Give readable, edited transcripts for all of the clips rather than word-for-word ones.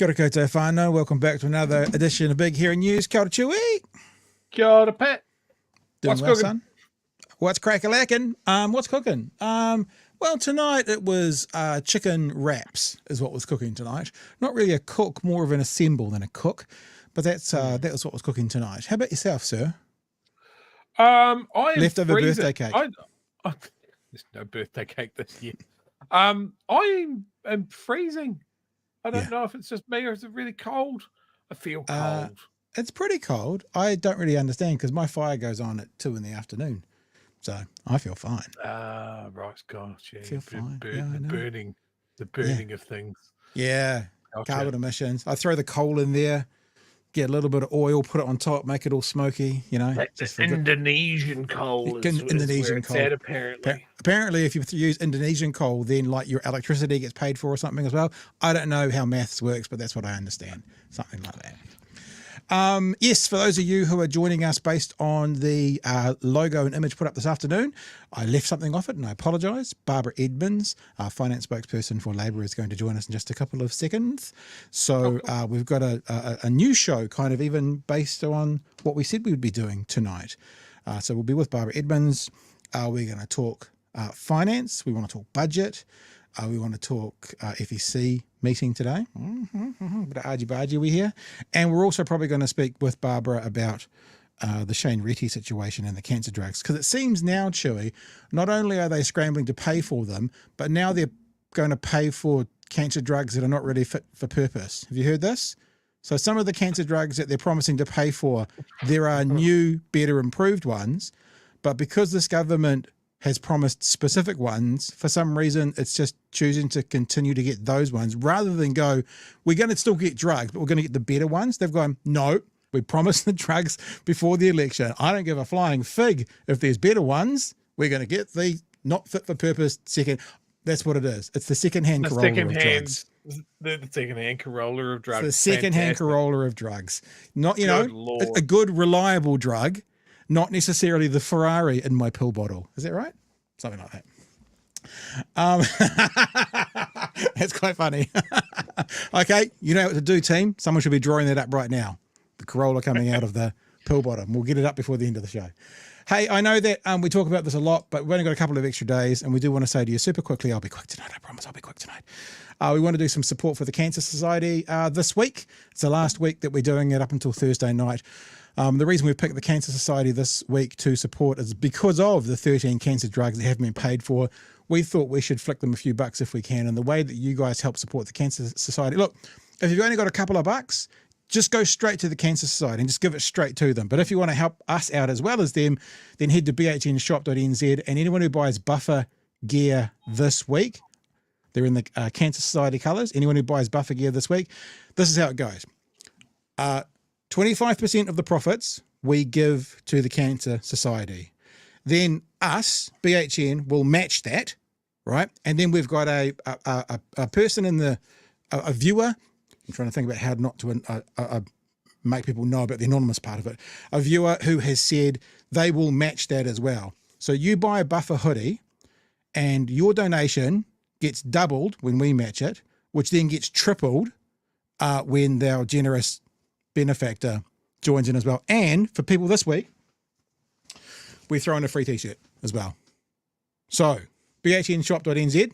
Kia ora koutou whānau. Welcome back to another edition of Big Hearing News. Kia ora Chewy. Kia ora Pat. Doing What's well, cooking? son? What's crack-a-lackin'? What's cooking? Well, tonight it was chicken wraps is what was cooking tonight. Not really a cook, more of an assemble than a cook. But that's that was what was cooking tonight. How about yourself, sir? I am Leftover freezing. birthday cake. There's no birthday cake this year. I am freezing. I don't know if it's just me or is it really cold? I feel cold. It's pretty cold. I don't really understand because my fire goes on at 2 in the afternoon. So I feel fine. Right, gosh, yeah. I feel fine. The burning of things. Yeah. Gotcha. Carbon emissions. I throw the coal in there, get a little bit of oil, put it on top, make it all smoky, you know. That's Indonesian coal. Indonesian coal. At, apparently. Apparently, if you use Indonesian coal, then like your electricity gets paid for or something as well. I don't know how maths works, but that's what I understand. Something like that. Yes, for those of you who are joining us based on the logo and image put up this afternoon, I left something off it and I apologise. Barbara Edmonds, our finance spokesperson for Labour, is going to join us in just a couple of seconds. So we've got a new show kind of even based on what we said we would be doing tonight. So we'll be with Barbara Edmonds. We're going to talk finance. We want to talk budget. We want to talk FEC meeting today. Bit of argy-bargy we here. And we're also probably going to speak with Barbara about the Shane Reti situation and the cancer drugs. Because it seems now, Chewy, not only are they scrambling to pay for them, but now they're going to pay for cancer drugs that are not really fit for purpose. Have you heard this? So some of the cancer drugs that they're promising to pay for, there are new, better, improved ones. But because this government has promised specific ones, for some reason, it's just choosing to continue to get those ones rather than go, we're going to still get drugs, but we're going to get the better ones. They've gone, no, we promised the drugs before the election. I don't give a flying fig if there's better ones. We're going to get the not fit for purpose second. That's what it is. It's the second-hand Corolla of drugs. The second-hand Corolla of drugs. It's the second-hand Corolla of drugs. Not, you know, Lord. a good, reliable drug. Not necessarily the Ferrari in my pill bottle. Is that right? Something like that. That's quite funny. Okay, you know what to do, team. Someone should be drawing that up right now. The Corolla coming out of the pill bottom. We'll get it up before the end of the show. Hey, I know that we talk about this a lot, but we've only got a couple of extra days, and we do want to say to you super quickly, I'll be quick tonight, I promise I'll be quick tonight. We want to do some support for the Cancer Society this week. It's the last week that we're doing it up until Thursday night. The reason we've picked the Cancer Society this week to support is because of the 13 cancer drugs that haven't been paid for. We thought we should flick them a few bucks if we can. And the way that you guys help support the Cancer Society, look, if you've only got a couple of bucks, just go straight to the Cancer Society and just give it straight to them. But if you want to help us out as well as them, then head to bhnshop.nz, and anyone who buys buffer gear this week, they're in the Cancer Society colours. Anyone who buys buffer gear this week, this is how it goes. 25% of the profits we give to the Cancer Society. Then us, BHN, will match that, right? And then we've got a person in a viewer. I'm trying to think about how not to make people know about the anonymous part of it. A viewer who has said they will match that as well. So you buy a buffer hoodie and your donation gets doubled when we match it, which then gets tripled when our generous benefactor joins in as well. And for people this week, we throw in a free t-shirt as well. So bhnshop.nz,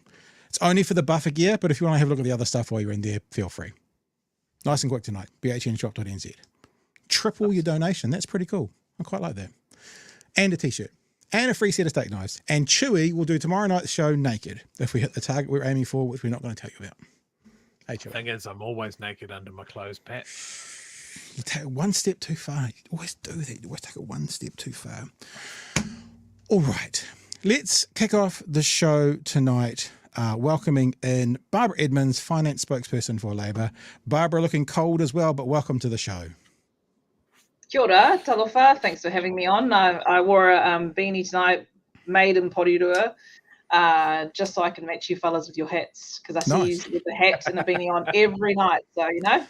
it's only for the buffer gear, but if you want to have a look at the other stuff while you're in there, feel free. Nice and quick tonight, bhnshop.nz. Triple your donation. That's pretty cool. I quite like that. And a t-shirt and a free set of steak knives. And Chewy will do tomorrow night's show naked if we hit the target we're aiming for, which we're not going to tell you about. Hey, Chewy. The thing is, I'm always naked under my clothes, Pat. You take it one step too far. You always do that. You always take it one step too far. All right. Let's kick off the show tonight, welcoming in Barbara Edmonds, finance spokesperson for Labour. Barbara looking cold as well, but welcome to the show. Kia ora, talofa. Thanks for having me on. I wore a beanie tonight, made in Porirua, just so I can match you fellas with your hats, because I see you with the hat and a beanie on every night, so you know.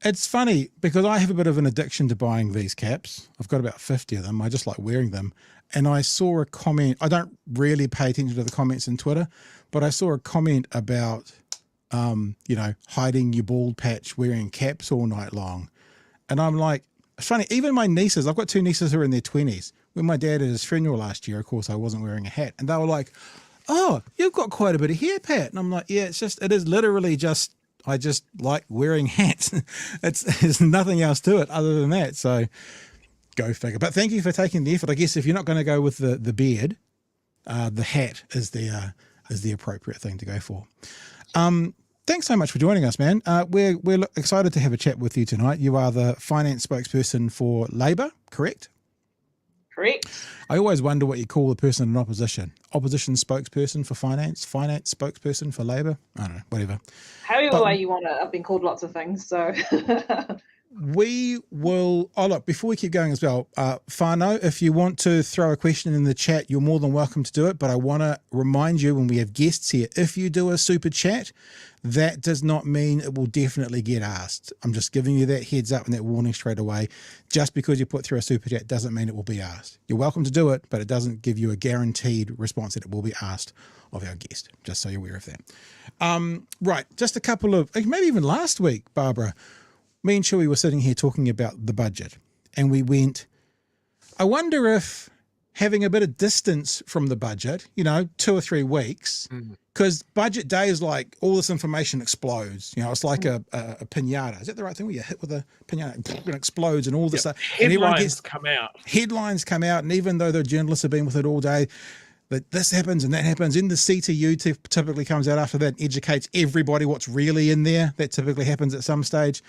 It's funny because I have a bit of an addiction to buying these caps. I've got about 50 of them. I just like wearing them. And I saw a comment. I don't really pay attention to the comments in Twitter, but I saw a comment about hiding your bald patch, wearing caps all night long. And I'm like, it's funny, even my nieces, I've got 2 nieces who are in their 20s. When my dad at his funeral last year, of course, I wasn't wearing a hat. And they were like, oh, you've got quite a bit of hair, Pat. And I'm like, yeah, it is literally just, I just like wearing hats. There's nothing else to it other than that. So go figure. But thank you for taking the effort. I guess if you're not going to go with the beard, the hat is the appropriate thing to go for. Thanks so much for joining us, man. We're excited to have a chat with you tonight. You are the finance spokesperson for Labour, correct? Correct. I always wonder what you call the person in opposition. Opposition spokesperson for finance spokesperson for Labour. I don't know, whatever. However way you want it. I've been called lots of things, so... We will, look, before we keep going as well, Whānau, if you want to throw a question in the chat, you're more than welcome to do it. But I want to remind you when we have guests here, if you do a super chat, that does not mean it will definitely get asked. I'm just giving you that heads up and that warning straight away. Just because you put through a super chat doesn't mean it will be asked. You're welcome to do it, but it doesn't give you a guaranteed response that it will be asked of our guest, just so you're aware of that. Right, just a couple of, maybe even last week, Barbara, me and Chewy were sitting here talking about the budget, and we went, I wonder if having a bit of distance from the budget, 2 or 3 weeks, because budget day is like all this information explodes. It's like a pinata. Is that the right thing? Where you hit with a pinata and it explodes and all this stuff. Headlines come out. Headlines come out, and even though the journalists have been with it all day, that this happens and that happens. In the CTU typically comes out after that and educates everybody what's really in there. That typically happens at some stage.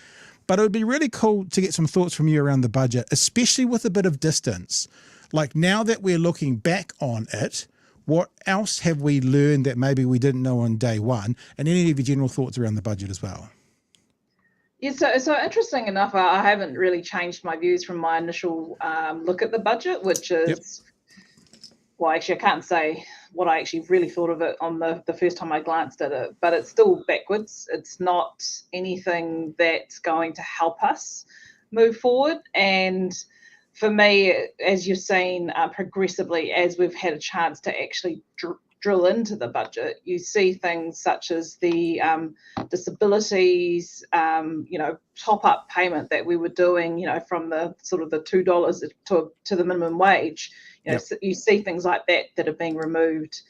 But it would be really cool to get some thoughts from you around the budget, especially with a bit of distance. Like now that we're looking back on it, what else have we learned that maybe we didn't know on day one? And any of your general thoughts around the budget as well? Yeah, so interesting enough, I haven't really changed my views from my initial look at the budget, which is, well, actually, I can't say what I actually really thought of it on the first time I glanced at it, but it's still backwards. It's not anything that's going to help us move forward. And for me, as you've seen progressively, as we've had a chance to actually drill into the budget, you see things such as the disabilities, top-up payment that we were doing, from the sort of the $2 to the minimum wage. You see things like that are being removed.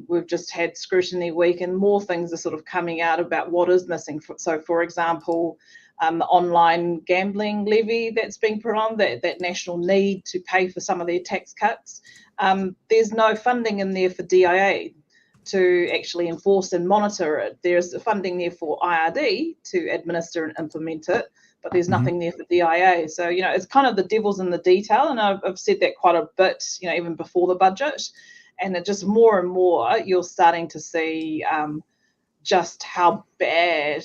We've just had Scrutiny week, and more things are sort of coming out about what is missing. So, for example, the online gambling levy that's being put on, that national need to pay for some of their tax cuts. There's no funding in there for DIA to actually enforce and monitor it. There's funding there for IRD to administer and implement it, but there's nothing there for DIA. So, it's kind of the devil's in the detail, and I've said that quite a bit, even before the budget. And it just more and more, you're starting to see just how bad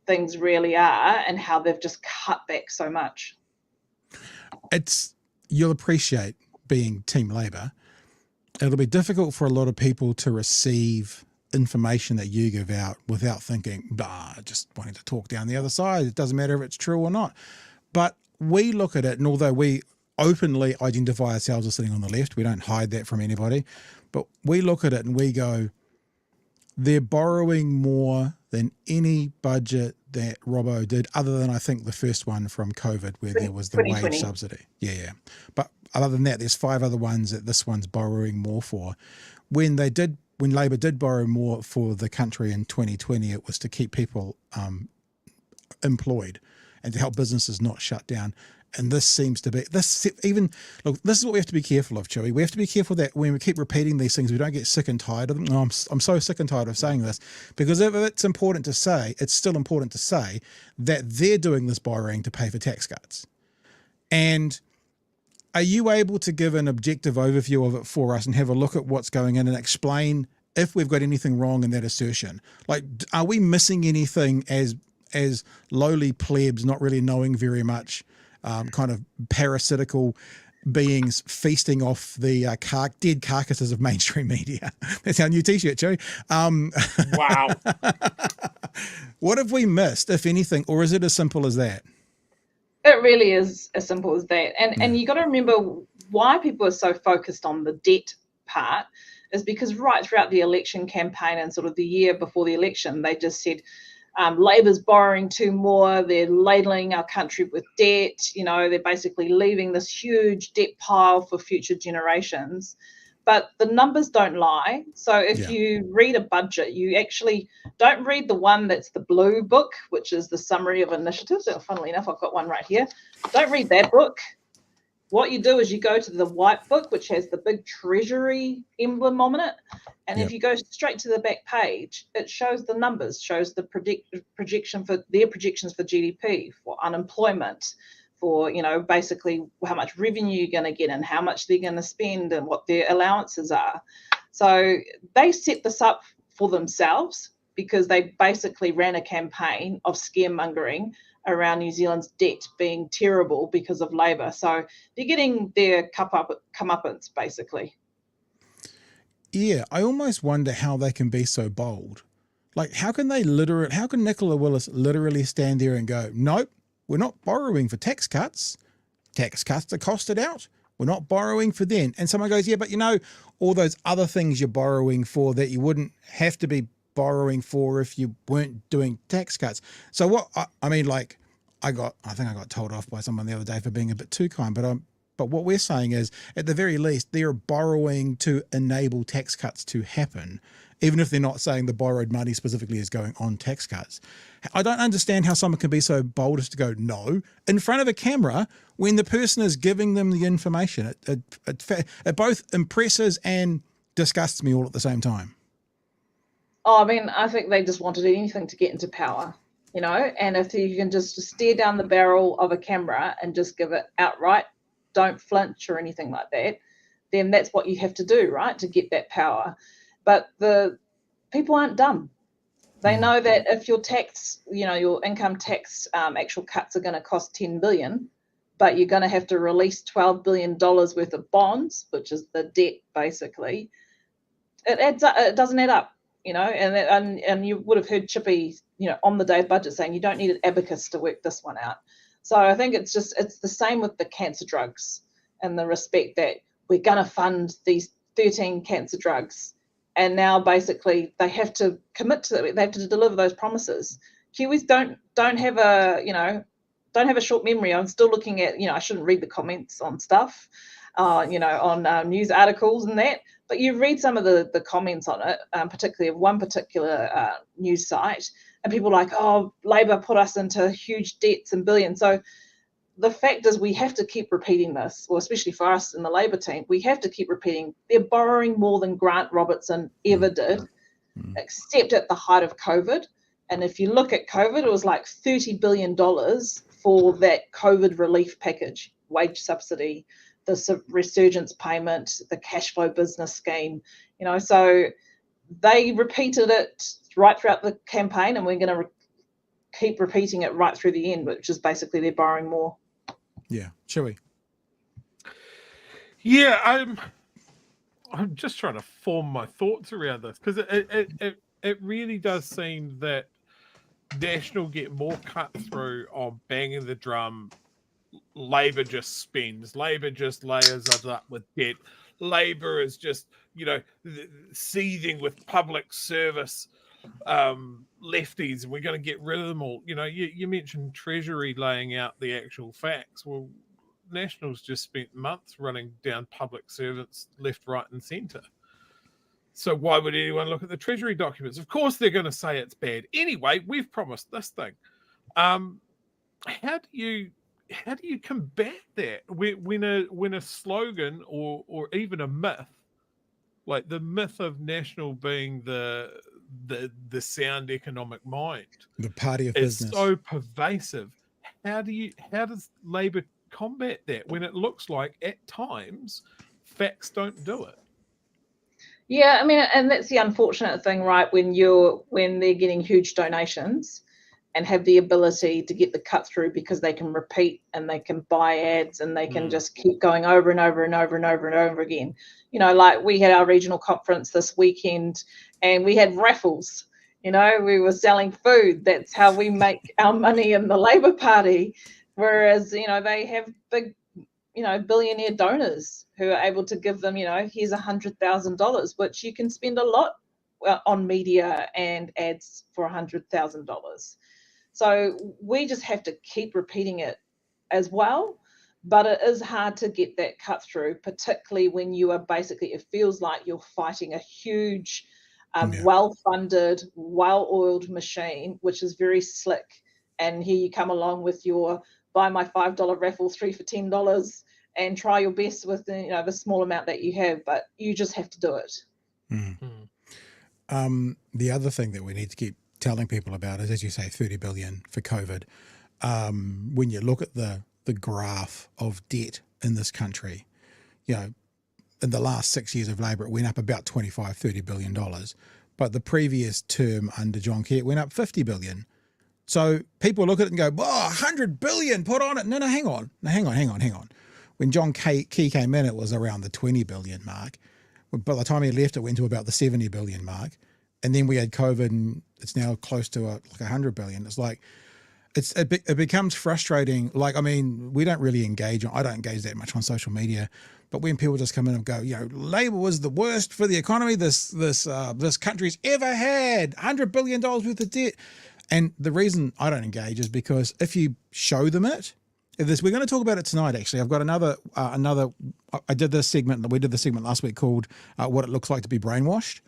things really are and how they've just cut back so much. You'll appreciate being Team Labour. It'll be difficult for a lot of people to receive information that you give out without thinking, just wanting to talk down the other side. It doesn't matter if it's true or not. But we look at it, and although we openly identify ourselves as sitting on the left, we don't hide that from anybody, but we look at it and we go, they're borrowing more than any budget that Robbo did, other than I think the first one from COVID where there was the wage subsidy. Yeah. But other than that, there's 5 other ones that this one's borrowing more for. When Labour did borrow more for the country in 2020, it was to keep people employed and to help businesses not shut down. And this seems to be, this is what we have to be careful of, Chewy. We have to be careful that when we keep repeating these things, we don't get sick and tired of them. I'm so sick and tired of saying this, because if it's important to say, it's still important to say that they're doing this borrowing to pay for tax cuts. And are you able to give an objective overview of it for us and have a look at what's going in and explain if we've got anything wrong in that assertion? Like, are we missing anything as lowly plebs, not really knowing very much, kind of parasitical beings feasting off the dead carcasses of mainstream media? That's our new t-shirt, Joe. Wow. What have we missed, if anything, or is it as simple as that? It really is as simple as that. And you got to remember why people are so focused on the debt part is because right throughout the election campaign and sort of the year before the election, they just said, Labor's borrowing too more, they're ladling our country with debt, they're basically leaving this huge debt pile for future generations. But the numbers don't lie. So if you read a budget, you actually don't read the one that's the blue book, which is the summary of initiatives. Funnily enough, I've got one right here. Don't read that book. What you do is you go to the white book, which has the big treasury emblem on it. And if you go straight to the back page, it shows the numbers, shows the projections for GDP, for unemployment, for, basically how much revenue you're going to get and how much they're going to spend and what their allowances are. So they set this up for themselves because they basically ran a campaign of scaremongering around New Zealand's debt being terrible because of Labour. So they're getting their comeuppance, basically. Yeah, I almost wonder how they can be so bold. Like, how can Nicola Willis literally stand there and go, nope, we're not borrowing for tax cuts. Tax cuts are costed out. We're not borrowing for then. And someone goes, yeah, but all those other things you're borrowing for that you wouldn't have to be borrowing for if you weren't doing tax cuts. So what, I think I got told off by someone the other day for being a bit too kind, but what we're saying is, at the very least, they're borrowing to enable tax cuts to happen, even if they're not saying the borrowed money specifically is going on tax cuts. I don't understand how someone can be so bold as to go no in front of a camera when the person is giving them the information. It both impresses and disgusts me all at the same time. Oh, I think they just wanted anything to get into power, and if you can just stare down the barrel of a camera and just give it outright, don't flinch or anything like that, then that's what you have to do, right, to get that power. But the people aren't dumb. They know that if your tax, your income tax actual cuts are going to cost $10 billion, but you're going to have to release $12 billion worth of bonds, which is the debt, basically, it adds up, it doesn't add up, and you would have heard Chippy, on the day of budget saying you don't need an abacus to work this one out. So I think it's the same with the cancer drugs, and the respect that we're going to fund these 13 cancer drugs. And now basically they have to commit to it. They have to deliver those promises. Kiwis don't have a short memory. I'm still looking at, I shouldn't read the comments on stuff, on news articles and that. But you read some of the comments on it, particularly of one particular news site, and people are like, oh, Labour put us into huge debts and billions. So the fact is we have to keep repeating this, or especially for us in the Labour team, we have to keep repeating they're borrowing more than Grant Robertson ever did, except at the height of COVID. And if you look at COVID, it was like $30 billion for that COVID relief package, wage subsidy, the resurgence payment, the cash flow business scheme, so they repeated it right throughout the campaign, and we're going to keep repeating it right through the end, which is basically they're borrowing more. Yeah, Chewy. Yeah, I'm just trying to form my thoughts around this, because it really does seem that National get more cut through on banging the drum. Labour just spends. Labour just layers us up with debt. Labour is just, seething with public service lefties, and we're going to get rid of them all. You mentioned Treasury laying out the actual facts. Well, National's just spent months running down public servants left, right, and centre. So why would anyone look at the Treasury documents? Of course, they're going to say it's bad. Anyway, we've promised this thing. How do you combat that when a slogan or even a myth, like the myth of National being the sound economic mind, the party of business, is so pervasive? How does Labour combat that when it looks like at times facts don't do it? Yeah, and that's the unfortunate thing, right? When they're getting huge donations and have the ability to get the cut through because they can repeat and they can buy ads and they can just keep going over and over and over and over and over again. Like we had our regional conference this weekend and we had raffles. We were selling food. That's how we make our money in the Labour Party. Whereas, they have big, billionaire donors who are able to give them, here's $100,000, which you can spend a lot on media and ads for $100,000. So we just have to keep repeating it as well. But it is hard to get that cut through, particularly when you are basically, it feels like you're fighting a huge, well-funded, well-oiled machine, which is very slick. And here you come along with your buy my $5 raffle, 3 for $10, and try your best with the small amount that you have, but you just have to do it. The other thing that we need to keep telling people about is, as you say, 30 billion for COVID. When you look at the graph of debt in this country, in the last 6 years of Labor, it went up about $25-30 billion. But the previous term under John Key, it went up 50 billion. So people look at it and go, 100 billion, put on it. No, hang on. Hang on. When John Key came in, it was around the 20 billion mark. By the time he left, it went to about the 70 billion mark. And then we had COVID, and it's now close to like 100 billion. It's like, it becomes frustrating. Like, I mean, we don't really engage. I don't engage that much on social media. But when people just come in and go, Labor was the worst for the economy this country's ever had, $100 billion worth of debt. And the reason I don't engage is because if you show them it, we're going to talk about it tonight. Actually, I've got another. We did this segment last week called "What It Looks Like to Be Brainwashed,"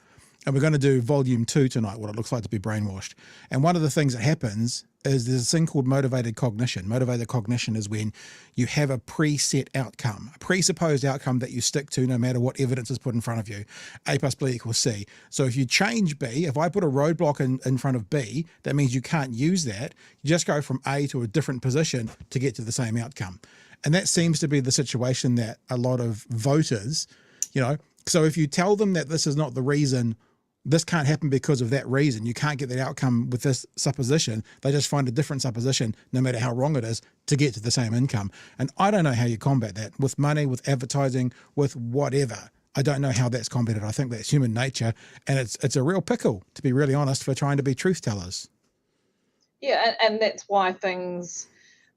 and we're going to do volume 2 tonight. What it looks like to be brainwashed. And one of the things that happens is there's this thing called motivated cognition. Motivated cognition is when you have a preset outcome, a presupposed outcome that you stick to no matter what evidence is put in front of you. A plus B equals C. So if you change B, if I put a roadblock in front of B, that means you can't use that. You just go from A to a different position to get to the same outcome. And that seems to be the situation that a lot of voters, so if you tell them that this is not the reason, this can't happen because of that reason, you can't get that outcome with this supposition, they just find a different supposition, no matter how wrong it is, to get to the same income. And I don't know how you combat that with money, with advertising, with whatever. I don't know how that's combated. I think that's human nature, and it's a real pickle, to be really honest, for trying to be truth tellers. Yeah, and that's why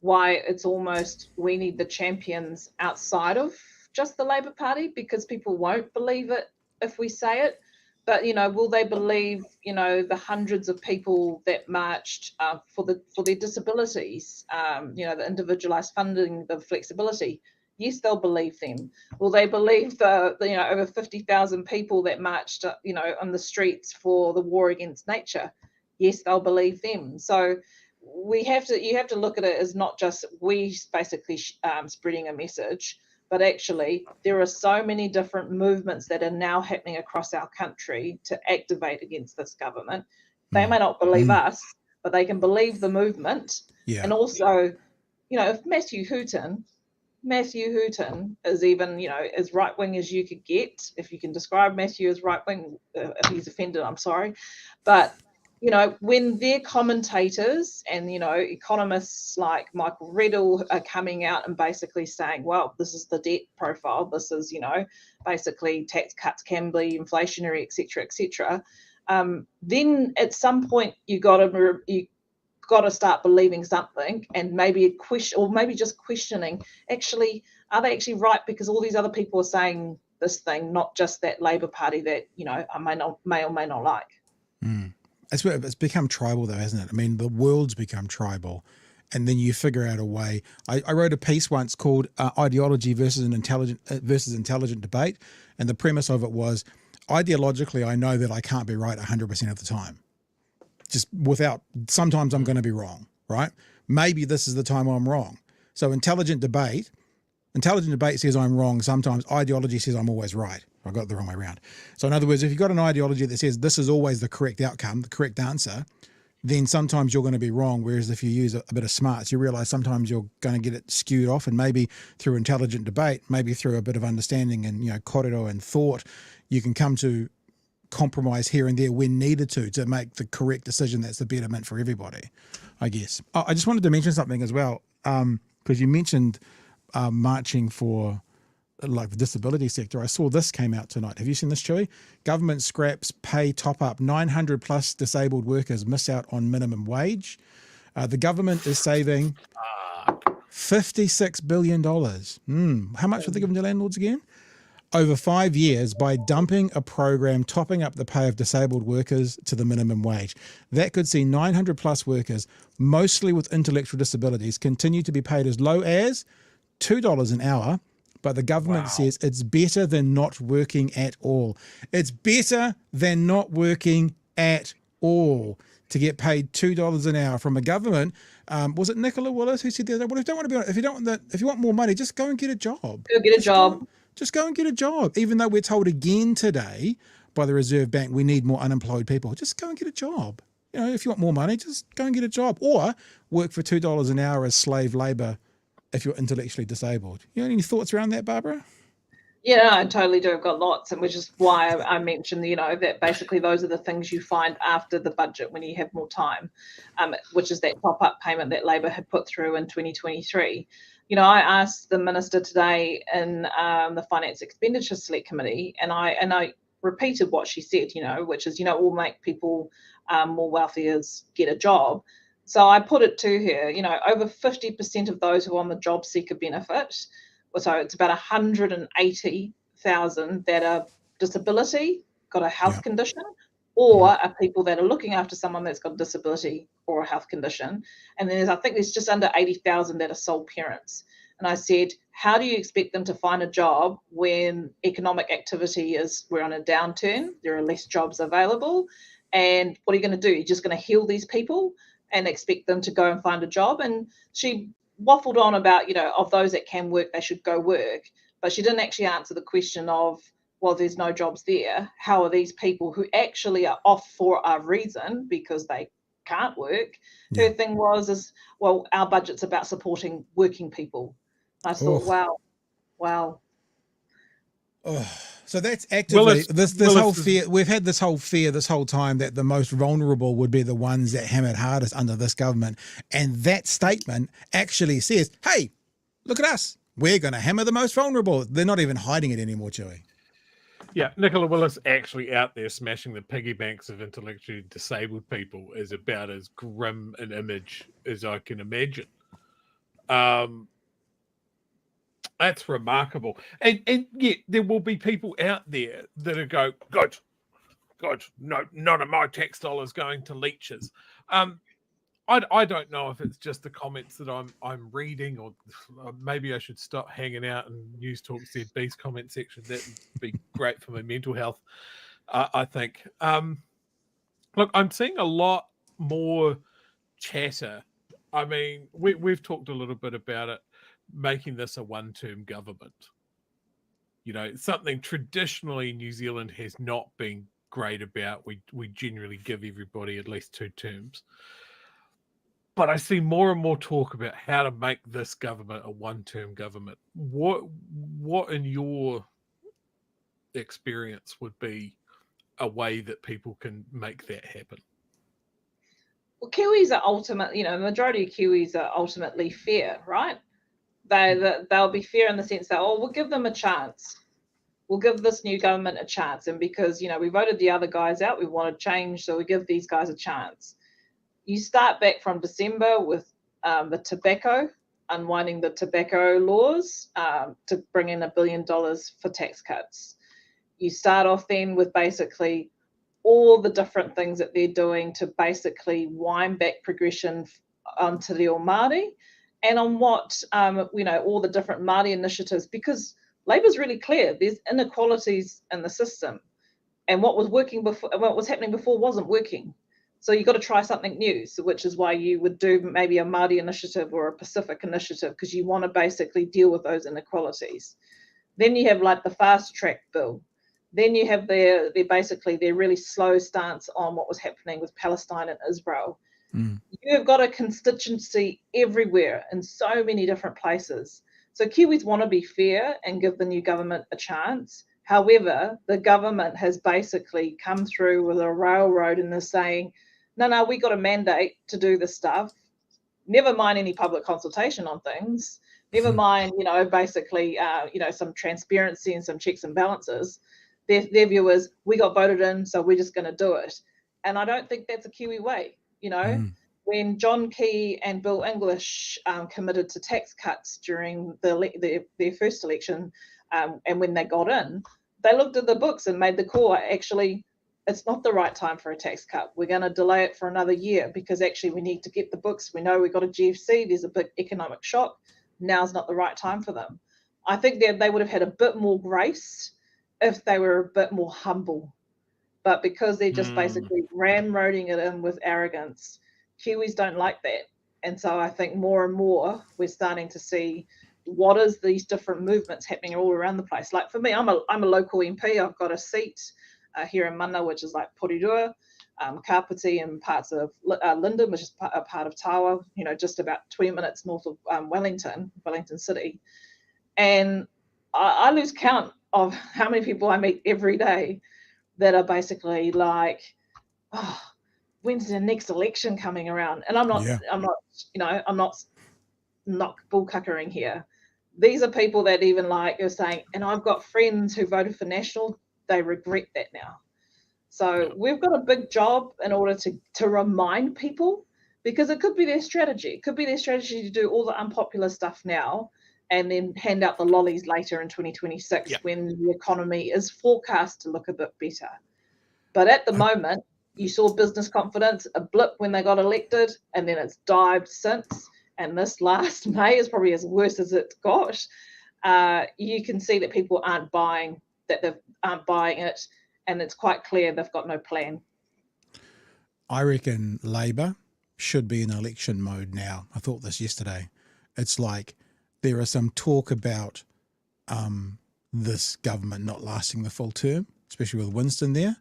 it's almost, we need the champions outside of just the Labor Party, because people won't believe it if we say it. But, will they believe, the hundreds of people that marched for their disabilities, the individualised funding, the flexibility? Yes, they'll believe them. Will they believe the over 50,000 people that marched, on the streets for the war against nature? Yes, they'll believe them. So you have to look at it as not just we basically spreading a message, but actually there are so many different movements that are now happening across our country to activate against this government. They may not believe us, but they can believe the movement. Yeah. And also, if Matthew Hooton is even, as right-wing as you could get, if you can describe Matthew as right-wing, if he's offended, I'm sorry. But when their commentators and, economists like Michael Riddle are coming out and basically saying, well, this is the debt profile, this is, basically tax cuts can be inflationary, et cetera, then at some point you got to start believing something, and maybe a question, or maybe just questioning, actually, are they actually right? Because all these other people are saying this thing, not just that Labor Party that, I may or may not like. It's become tribal though, hasn't it? I mean, the world's become tribal, and then you figure out a way. I wrote a piece once called Ideology versus Intelligent Debate, and the premise of it was, ideologically, I know that I can't be right 100% of the time. Sometimes I'm going to be wrong, right? Maybe this is the time I'm wrong. So intelligent debate says I'm wrong sometimes. Ideology says I'm always right. I got it the wrong way around. So in other words, if you've got an ideology that says this is always the correct outcome, the correct answer, then sometimes you're going to be wrong. Whereas if you use a bit of smarts, you realize sometimes you're going to get it skewed off, and maybe through intelligent debate, maybe through a bit of understanding and, corridor and thought, you can come to compromise here and there when needed to make the correct decision that's the betterment for everybody, I guess. I just wanted to mention something as well, because you mentioned marching for like the disability sector. I saw this came out tonight. Have you seen this, Chewy? Government scraps pay top up. 900 plus disabled workers miss out on minimum wage. The government is saving $56 billion. How much were they giving to landlords again? Over 5 years by dumping a program topping up the pay of disabled workers to the minimum wage. That could see 900 plus workers, mostly with intellectual disabilities, continue to be paid as low as $2 an hour. But the government says it's better than not working at all. It's better than not working at all to get paid $2 an hour from a government. Was it Nicola Willis who said the other day, well, if you want more money, just go and get a job. Go get a job. Just go and get a job. Even though we're told again today by the Reserve Bank we need more unemployed people, just go and get a job. You know, if you want more money, just go and get a job, or work for $2 an hour as slave labour if you're intellectually disabled. You know, any thoughts around that, Barbara? Yeah, I totally do. I've got lots, and which is why I mentioned, that basically those are the things you find after the budget when you have more time, which is that top-up payment that Labor had put through in 2023. I asked the minister today in the Finance Expenditure Select Committee, and I repeated what she said, which is, we'll make people more wealthy as get a job. So I put it to her, over 50% of those who are on the job seeker benefit, so it's about 180,000 that are disability, got a health condition, or are people that are looking after someone that's got a disability or a health condition. And then I think there's just under 80,000 that are sole parents. And I said, how do you expect them to find a job when economic activity we're on a downturn, there are less jobs available? And what are you going to do? You're just going to heal these people and expect them to go and find a job? And she waffled on about, of those that can work, they should go work. But she didn't actually answer the question of, well, there's no jobs there. How are these people who actually are off for a reason because they can't work? Yeah. Her thing was, well, our budget's about supporting working people. I thought, wow. Oh, so that's actively this whole fear. We've had this whole fear this whole time that the most vulnerable would be the ones that hammered hardest under this government. And that statement actually says, hey, look at us. We're going to hammer the most vulnerable. They're not even hiding it anymore, Chewy. Yeah, Nicola Willis actually out there smashing the piggy banks of intellectually disabled people is about as grim an image as I can imagine. That's remarkable. And yet there will be people out there that are go, God, no, none of my tax dollars going to leeches. I don't know if it's just the comments that I'm reading, or maybe I should stop hanging out in News Talk ZB's comment section. That would be great for my mental health, I think. Look, I'm seeing a lot more chatter. I mean, we've talked a little bit about it, making this a one-term government. Something traditionally New Zealand has not been great about. We generally give everybody at least 2 terms. But I see more and more talk about how to make this government a one-term government. What in your experience would be a way that people can make that happen? Well, Kiwis are ultimately, the majority of Kiwis are ultimately fair, right? They'll be fair in the sense that, we'll give them a chance. We'll give this new government a chance. And because, we voted the other guys out, we wanted change, so we give these guys a chance. You start back from December with the tobacco, unwinding the tobacco laws to bring in $1 billion for tax cuts. You start off then with basically all the different things that they're doing to basically wind back progression onto the Māori, and on what, all the different Māori initiatives, because Labour's really clear, there's inequalities in the system. And what was working before, what was happening before wasn't working. So you've got to try something new, which is why you would do maybe a Māori initiative or a Pacific initiative, because you want to basically deal with those inequalities. Then you have like the fast track bill. Then you have their really slow stance on what was happening with Palestine and Israel. You have got a constituency everywhere in so many different places. So Kiwis want to be fair and give the new government a chance. However, the government has basically come through with a railroad and they're saying, no, we got a mandate to do this stuff. Never mind any public consultation on things. Never mind, basically, some transparency and some checks and balances. Their view is, we got voted in, so we're just going to do it. And I don't think that's a Kiwi way, when John Key and Bill English committed to tax cuts during their first election, and when they got in, they looked at the books and made the call, actually, it's not the right time for a tax cut. We're going to delay it for another year because actually we need to get the books. We know we've got a GFC. There's a big economic shock. Now's not the right time for them. I think they would have had a bit more grace if they were a bit more humble. But because they're just basically ramroding it in with arrogance, Kiwis don't like that. And so I think more and more we're starting to see what is these different movements happening all around the place. Like for me, I'm a local MP. I've got a seat here in Mana, which is like Porirua, Kapiti and parts of Linden, which is a part of Tawa, just about 20 minutes north of Wellington City. And I lose count of how many people I meet every day that are basically like, oh, when's the next election coming around? And I'm not bullcuckering here. These are people that even are saying, and I've got friends who voted for National, they regret that now. So we've got a big job in order to remind people, because it could be their strategy. It could be their strategy to do all the unpopular stuff now and then hand out the lollies later in 2026 when the economy is forecast to look a bit better. But at the moment, you saw business confidence, a blip when they got elected, and then it's dived since. And this last May is probably as worse as it got. You can see that people aren't buying it, and it's quite clear they've got no plan. I reckon Labor should be in election mode now. I thought this yesterday. It's like there is some talk about this government not lasting the full term, especially with Winston there.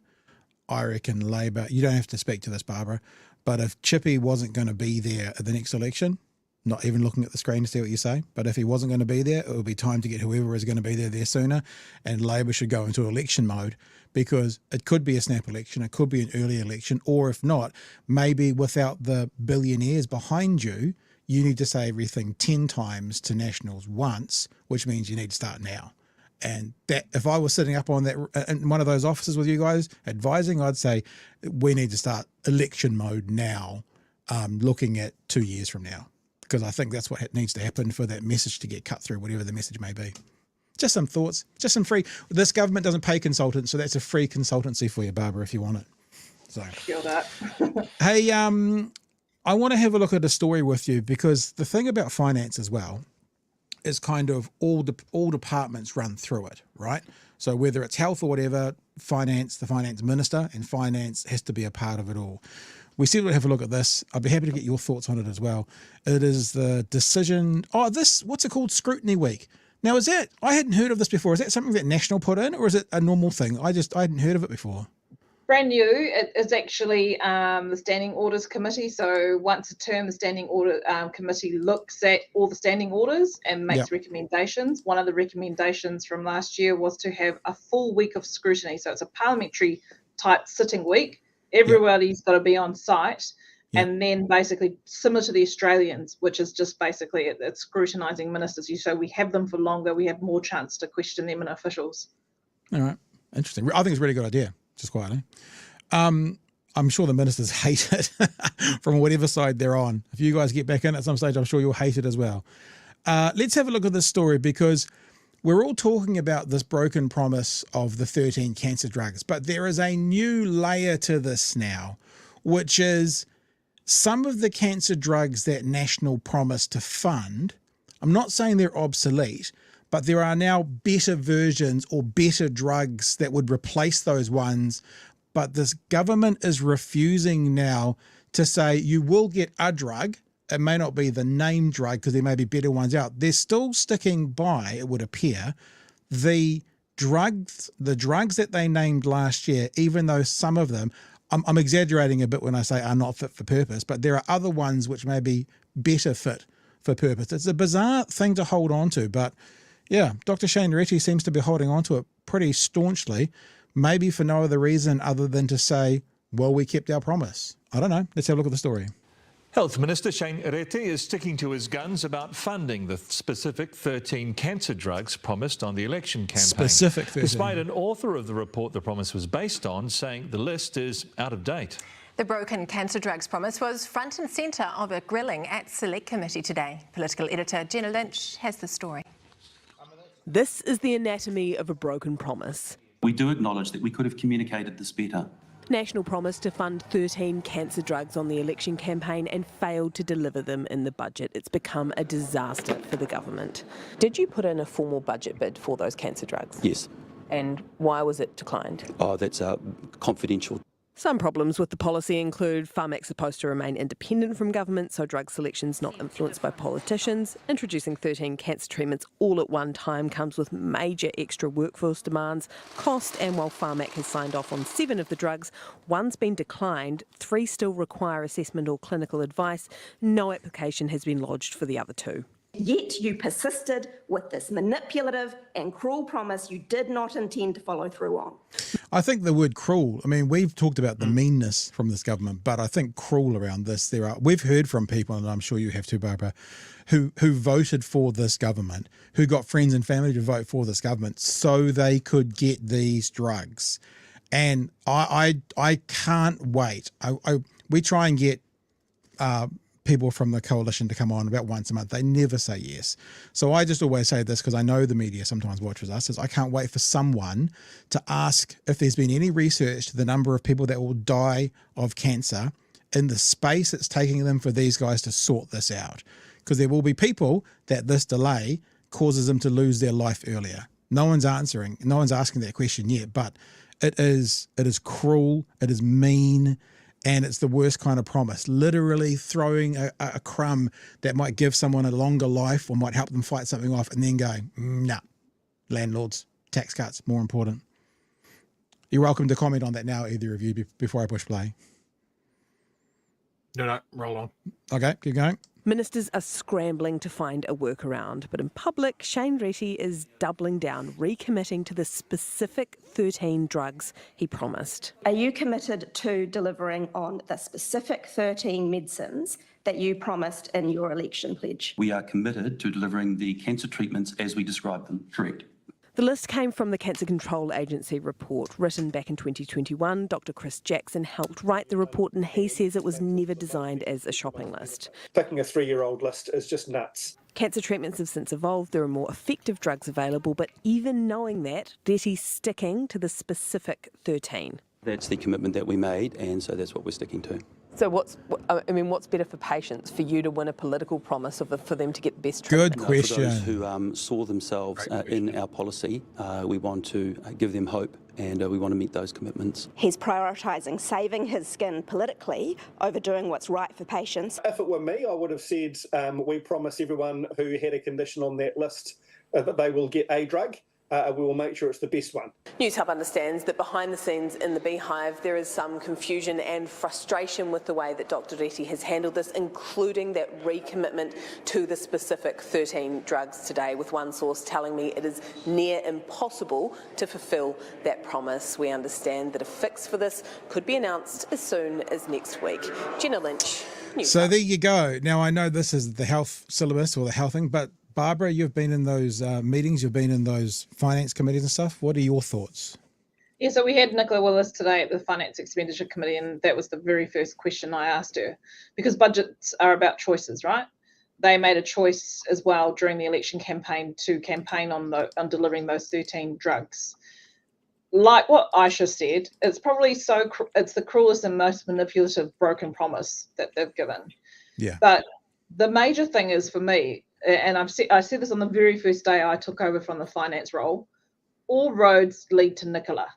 I reckon Labor, you don't have to speak to this, Barbara, but if Chippy wasn't going to be there at the next election, not even looking at the screen to see what you say, but if he wasn't going to be there, it would be time to get whoever is going to be there sooner, and Labor should go into election mode, because it could be a snap election, it could be an early election, or if not, maybe without the billionaires behind you, you need to say everything 10 times to Nationals once, which means you need to start now. And that, if I was sitting up on that in one of those offices with you guys advising, I'd say we need to start election mode now, looking at 2 years from now, because I think that's what needs to happen for that message to get cut through, whatever the message may be. Just some thoughts, just some free. This government doesn't pay consultants, so that's a free consultancy for you, Barbara, if you want it. So, feel that. Hey, I want to have a look at a story with you, because the thing about finance as well is kind of all departments run through it, right? So whether it's health or whatever, finance, the finance minister, and finance has to be a part of it all. We said we'd have a look at this. I'd be happy to get your thoughts on it as well. It is the decision. What's it called? Scrutiny Week. Now, I hadn't heard of this before. Is that something that National put in, or is it a normal thing? I hadn't heard of it before. Brand new. It is actually the Standing Orders Committee. So once a term, the Standing Order Committee looks at all the standing orders and makes recommendations. One of the recommendations from last year was to have a full week of scrutiny. So it's a parliamentary type sitting week. Everybody's got to be on site. And then basically similar to the Australians, which is just basically it's scrutinising ministers. So we have them for longer. We have more chance to question them and officials. All right. Interesting. I think it's a really good idea. Just quietly. I'm sure the ministers hate it from whatever side they're on. If you guys get back in at some stage, I'm sure you'll hate it as well. Let's have a look at this story, because we're all talking about this broken promise of the 13 cancer drugs, but there is a new layer to this now, which is some of the cancer drugs that National promised to fund. I'm not saying they're obsolete, but there are now better versions or better drugs that would replace those ones. But this government is refusing now to say you will get a drug. It may not be the name drug, because there may be better ones out. They're still sticking by, it would appear, the drugs that they named last year, even though some of them, I'm exaggerating a bit when I say are not fit for purpose, but there are other ones which may be better fit for purpose. It's a bizarre thing to hold on to, but yeah, Dr. Shane Reti seems to be holding on to it pretty staunchly, maybe for no other reason other than to say, well, we kept our promise. I don't know. Let's have a look at the story. Health Minister Shane Reti is sticking to his guns about funding the specific 13 cancer drugs promised on the election campaign. Specific 13. Despite an author of the report the promise was based on saying the list is out of date. The broken cancer drugs promise was front and centre of a grilling at Select Committee today. Political editor Jenna Lynch has the story. This is the anatomy of a broken promise. We do acknowledge that we could have communicated this better. National promise to fund 13 cancer drugs on the election campaign and failed to deliver them in the budget. It's become a disaster for the government. Did you put in a formal budget bid for those cancer drugs? Yes. And why was it declined? Oh, that's confidential. Some problems with the policy include Pharmac's supposed to remain independent from government, so drug selection's not influenced by politicians. Introducing 13 cancer treatments all at one time comes with major extra workforce demands, cost, and while Pharmac has signed off on 7 of the drugs, one's been declined, 3 still require assessment or clinical advice. No application has been lodged for the other 2. Yet you persisted with this manipulative and cruel promise you did not intend to follow through on. I think the word cruel, I mean, we've talked about the meanness from this government, but I think cruel around this, we've heard from people, and I'm sure you have too, Barbara, who voted for this government, who got friends and family to vote for this government so they could get these drugs. And I can't wait. We try and get people from the coalition to come on about once a month. They never say yes. So I just always say this because I know the media sometimes watches us, is I can't wait for someone to ask if there's been any research to the number of people that will die of cancer in the space it's taking them for these guys to sort this out. Because there will be people that this delay causes them to lose their life earlier. No one's asking that question yet, but it is cruel, it is mean, and it's the worst kind of promise. Literally throwing a crumb that might give someone a longer life or might help them fight something off and then going, nah, landlords, tax cuts, more important. You're welcome to comment on that now, either of you, before I push play. No, roll on. Okay, keep going. Ministers are scrambling to find a workaround, but in public, Shane Reti is doubling down, recommitting to the specific 13 drugs he promised. Are you committed to delivering on the specific 13 medicines that you promised in your election pledge? We are committed to delivering the cancer treatments as we described them. Correct. The list came from the Cancer Control Agency report, written back in 2021. Dr. Chris Jackson helped write the report, and he says it was never designed as a shopping list. Picking a 3-year-old list is just nuts. Cancer treatments have since evolved. There are more effective drugs available, but even knowing that, Reti's sticking to the specific 13. That's the commitment that we made, and so that's what we're sticking to. So what's better for patients? For you to win a political promise, or for them to get best treatment? Good question. For those who saw themselves in our policy, we want to give them hope, and we want to meet those commitments. He's prioritising saving his skin politically over doing what's right for patients. If it were me, I would have said we promise everyone who had a condition on that list that they will get a drug. We will make sure it's the best one. News Hub understands that behind the scenes in the Beehive there is some confusion and frustration with the way that Dr. Reti has handled this, including that recommitment to the specific 13 drugs today, with one source telling me it is near impossible to fulfil that promise. We understand that a fix for this could be announced as soon as next week. Jenna Lynch, News So Hub. there you go. Now I know this is the health syllabus or the health thing, but Barbara, you've been in those meetings, you've been in those finance committees and stuff. What are your thoughts? Yeah, so we had Nicola Willis today at the Finance Expenditure Committee, and that was the very first question I asked her, because budgets are about choices, right? They made a choice as well during the election campaign to campaign on delivering those 13 drugs. Like what Aisha said, it's probably it's the cruelest and most manipulative broken promise that they've given. Yeah. But the major thing is for me, and I said this on the very first day I took over from the finance role, all roads lead to Nicola.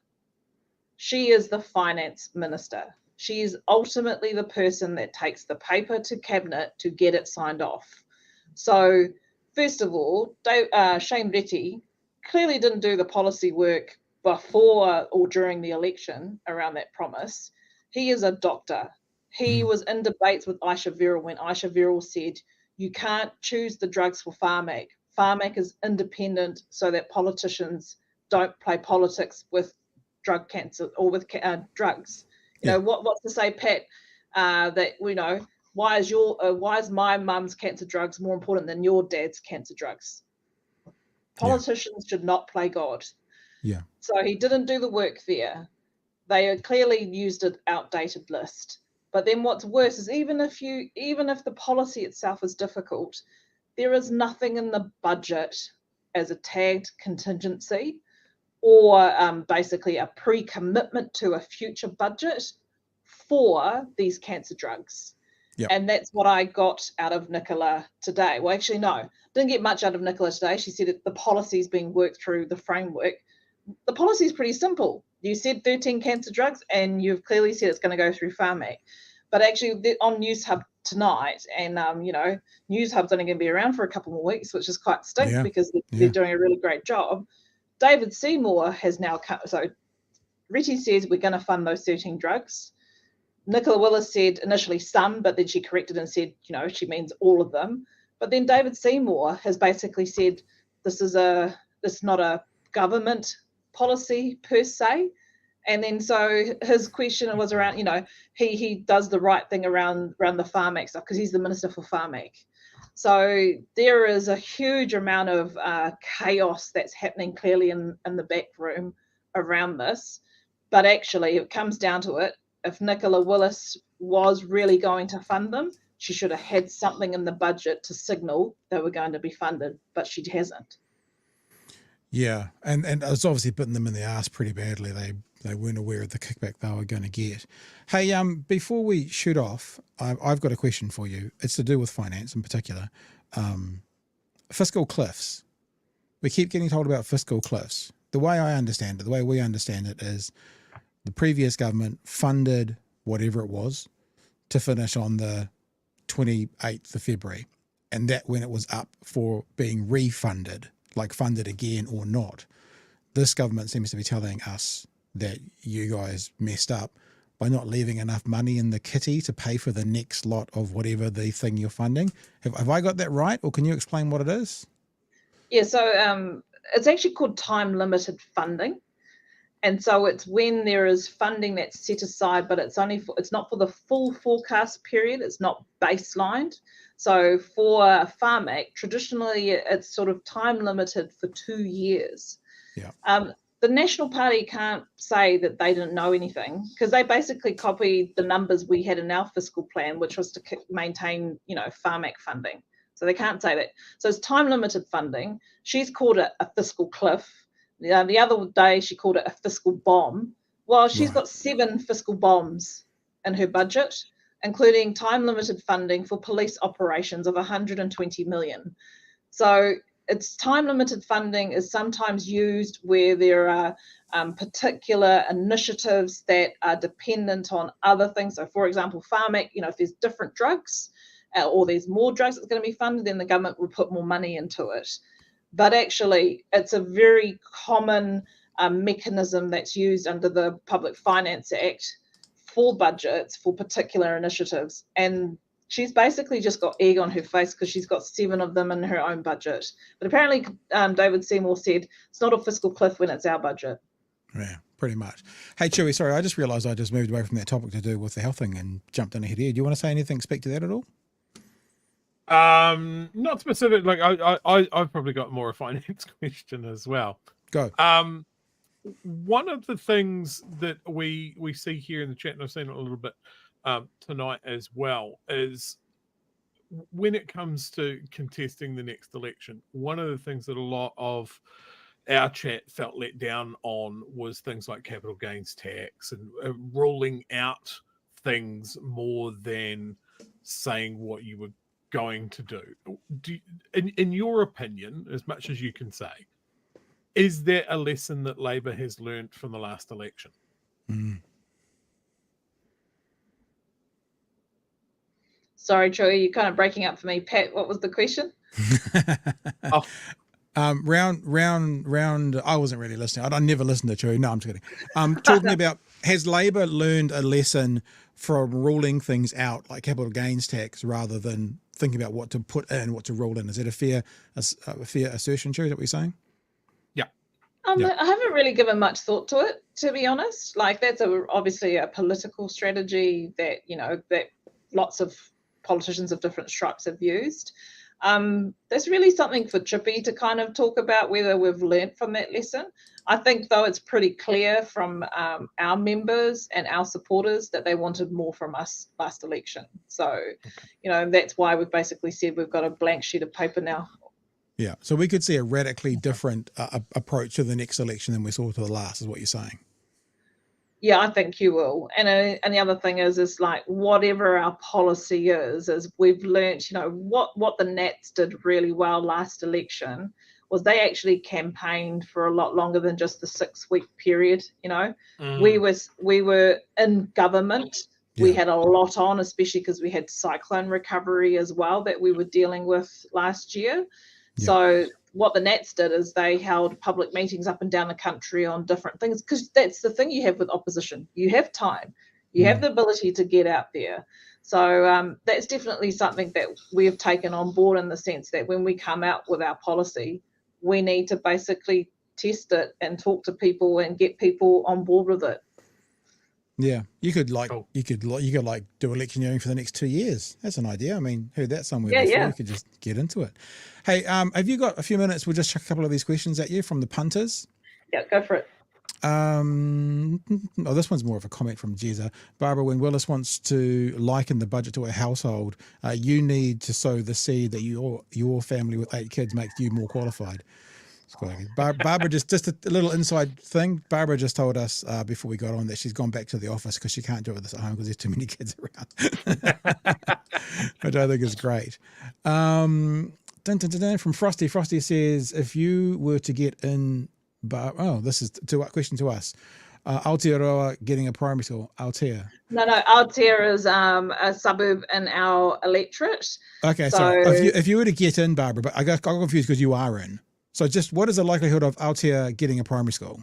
She is the finance minister. She is ultimately the person that takes the paper to cabinet to get it signed off. So first of all, Shane Reti clearly didn't do the policy work before or during the election around that promise. He is a doctor. He was in debates with Aisha Verrill when Aisha Verrill said, you can't choose the drugs for Pharmac. Pharmac is independent so that politicians don't play politics with drug cancer or with drugs. You know, what's to say, Pat, that, you know, why is my mum's cancer drugs more important than your dad's cancer drugs? Politicians should not play God. Yeah. So he didn't do the work there. They had clearly used an outdated list. But then what's worse is even if the policy itself is difficult, there is nothing in the budget as a tagged contingency or basically a pre-commitment to a future budget for these cancer drugs. Yep. And that's what I got out of Nicola today. Well, actually, no, didn't get much out of Nicola today. She said that the policy is being worked through the framework. The policy is pretty simple. You said 13 cancer drugs, and you've clearly said it's going to go through Pharmac. But actually, on News Hub tonight, and News Hub's only going to be around for a couple more weeks, which is quite stoked because they're doing a really great job. David Seymour has now come. So Reti says we're going to fund those 13 drugs. Nicola Willis said initially some, but then she corrected and said, she means all of them. But then David Seymour has basically said this is not a government policy per se. And then so his question was around, he does the right thing around the Pharmac stuff because he's the Minister for Pharmac. So there is a huge amount of chaos that's happening clearly in the back room around this. But actually, it comes down to it. If Nicola Willis was really going to fund them, she should have had something in the budget to signal they were going to be funded, but she hasn't. Yeah, and it's obviously bitten them in the ass pretty badly. They weren't aware of the kickback they were going to get. Hey, before we shoot off, I've got a question for you. It's to do with finance in particular. Fiscal cliffs. We keep getting told about fiscal cliffs. The way I understand it, the way we understand it is the previous government funded whatever it was to finish on the 28th of February. And that when it was up for being refunded, like funded again or not. This government seems to be telling us that you guys messed up by not leaving enough money in the kitty to pay for the next lot of whatever the thing you're funding. Have I got that right? Or can you explain what it is? Yeah, so it's actually called time-limited funding. And so it's when there is funding that's set aside, but it's not for the full forecast period. It's not baselined. So for Pharmac, traditionally it's sort of time limited for 2 years. Yeah. The National Party can't say that they didn't know anything because they basically copied the numbers we had in our fiscal plan, which was to maintain, Pharmac funding. So they can't say that. So it's time limited funding. She's called it a fiscal cliff. The other day she called it a fiscal bomb. Well, she's got 7 fiscal bombs in her budget, including time-limited funding for police operations of 120 million. So it's time-limited funding is sometimes used where there are particular initiatives that are dependent on other things. So, for example, Pharmac, if there's different drugs or there's more drugs that's going to be funded, then the government will put more money into it. But actually, it's a very common mechanism that's used under the Public Finance Act for budgets for particular initiatives. And she's basically just got egg on her face because she's got 7 of them in her own budget. But apparently, David Seymour said it's not a fiscal cliff when it's our budget. Yeah, pretty much. Hey, Chewy, sorry, I just realised I just moved away from that topic to do with the health thing and jumped in ahead here. Do you want to say anything, speak to that at all? Not specific. Like I've probably got more a finance question as well. Go. One of the things that we see here in the chat, and I've seen it a little bit tonight as well, is when it comes to contesting the next election, one of the things that a lot of our chat felt let down on was things like capital gains tax and ruling out things more than saying what you were going to do. In your opinion, as much as you can say, is there a lesson that Labour has learned from the last election? Sorry, Troy, you're kind of breaking up for me. Pat, what was the question? Round. I wasn't really listening. I never listened to Troy. No, I'm just kidding. Talking about, has Labour learned a lesson from ruling things out like capital gains tax rather than thinking about what to put in, what to rule in? Is that a fair assertion, Troy? Is that what you're saying? I haven't really given much thought to it, to be honest. Like that's obviously a political strategy that that lots of politicians of different stripes have used. There's really something for Chippy to kind of talk about whether we've learnt from that lesson. I think, though, it's pretty clear from our members and our supporters that they wanted more from us last election. So, that's why we've basically said we've got a blank sheet of paper now. Yeah, so we could see a radically different approach to the next election than we saw to the last, is what you're saying. Yeah, I think you will. And the other thing is like whatever our policy is we've learnt, what the Nats did really well last election was they actually campaigned for a lot longer than just the 6-week period. We were in government. Yeah. We had a lot on, especially because we had cyclone recovery as well that we were dealing with last year. Yeah. So what the Nats did is they held public meetings up and down the country on different things, because that's the thing you have with opposition. You have time. You have the ability to get out there. So that's definitely something that we have taken on board, in the sense that when we come out with our policy, we need to basically test it and talk to people and get people on board with it. Yeah, you could do electioneering for the next 2 years. That's an idea. I mean, heard that somewhere before. Yeah. You could just get into it. Hey, have you got a few minutes? We'll just chuck a couple of these questions at you from the punters. Yeah, go for it. This one's more of a comment from Jezza. Barbara, when Willis wants to liken the budget to a household, you need to sow the seed that your family with 8 kids makes you more qualified. Barbara, just a little inside thing. Barbara just told us before we got on that she's gone back to the office because she can't do this at home because there's too many kids around, which I think is great. From Frosty. Frosty says, if you were to get in, this is a question to us. Aotearoa getting a primary school. Aotea. No, Aotea is a suburb in our electorate. Okay, so if you were to get in, Barbara, but I got confused because you are in. So just what is the likelihood of Aotea getting a primary school?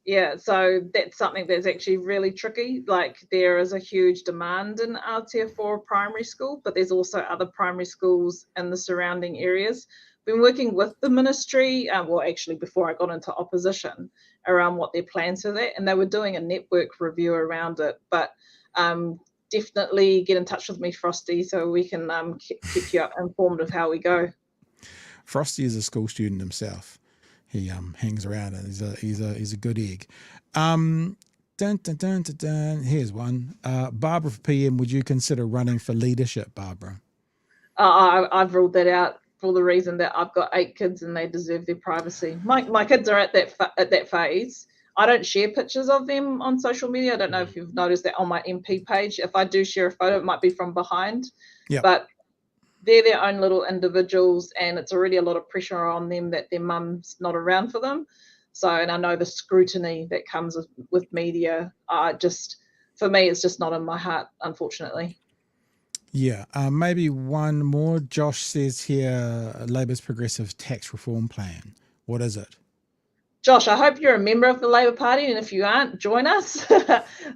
Yeah, so that's something that's actually really tricky. Like, there is a huge demand in Aotea for a primary school, but there's also other primary schools in the surrounding areas. Been working with the ministry, actually before I got into opposition, around what their plans for that, and they were doing a network review around it. But definitely get in touch with me, Frosty, so we can keep you informed of how we go. Frosty is a school student himself. He hangs around and he's a good egg. Here's one. Barbara for PM, would you consider running for leadership, Barbara? I've ruled that out for the reason that I've got 8 kids and they deserve their privacy. My kids are at that phase. I don't share pictures of them on social media. I don't know if you've noticed that on my MP page. If I do share a photo, it might be from behind. Yep. But they're their own little individuals, and it's already a lot of pressure on them that their mum's not around for them. So, and I know the scrutiny that comes with media. For me, it's just not in my heart, unfortunately. Yeah, maybe one more. Josh says here, Labour's progressive tax reform plan. What is it? Josh, I hope you're a member of the Labour Party, and if you aren't, join us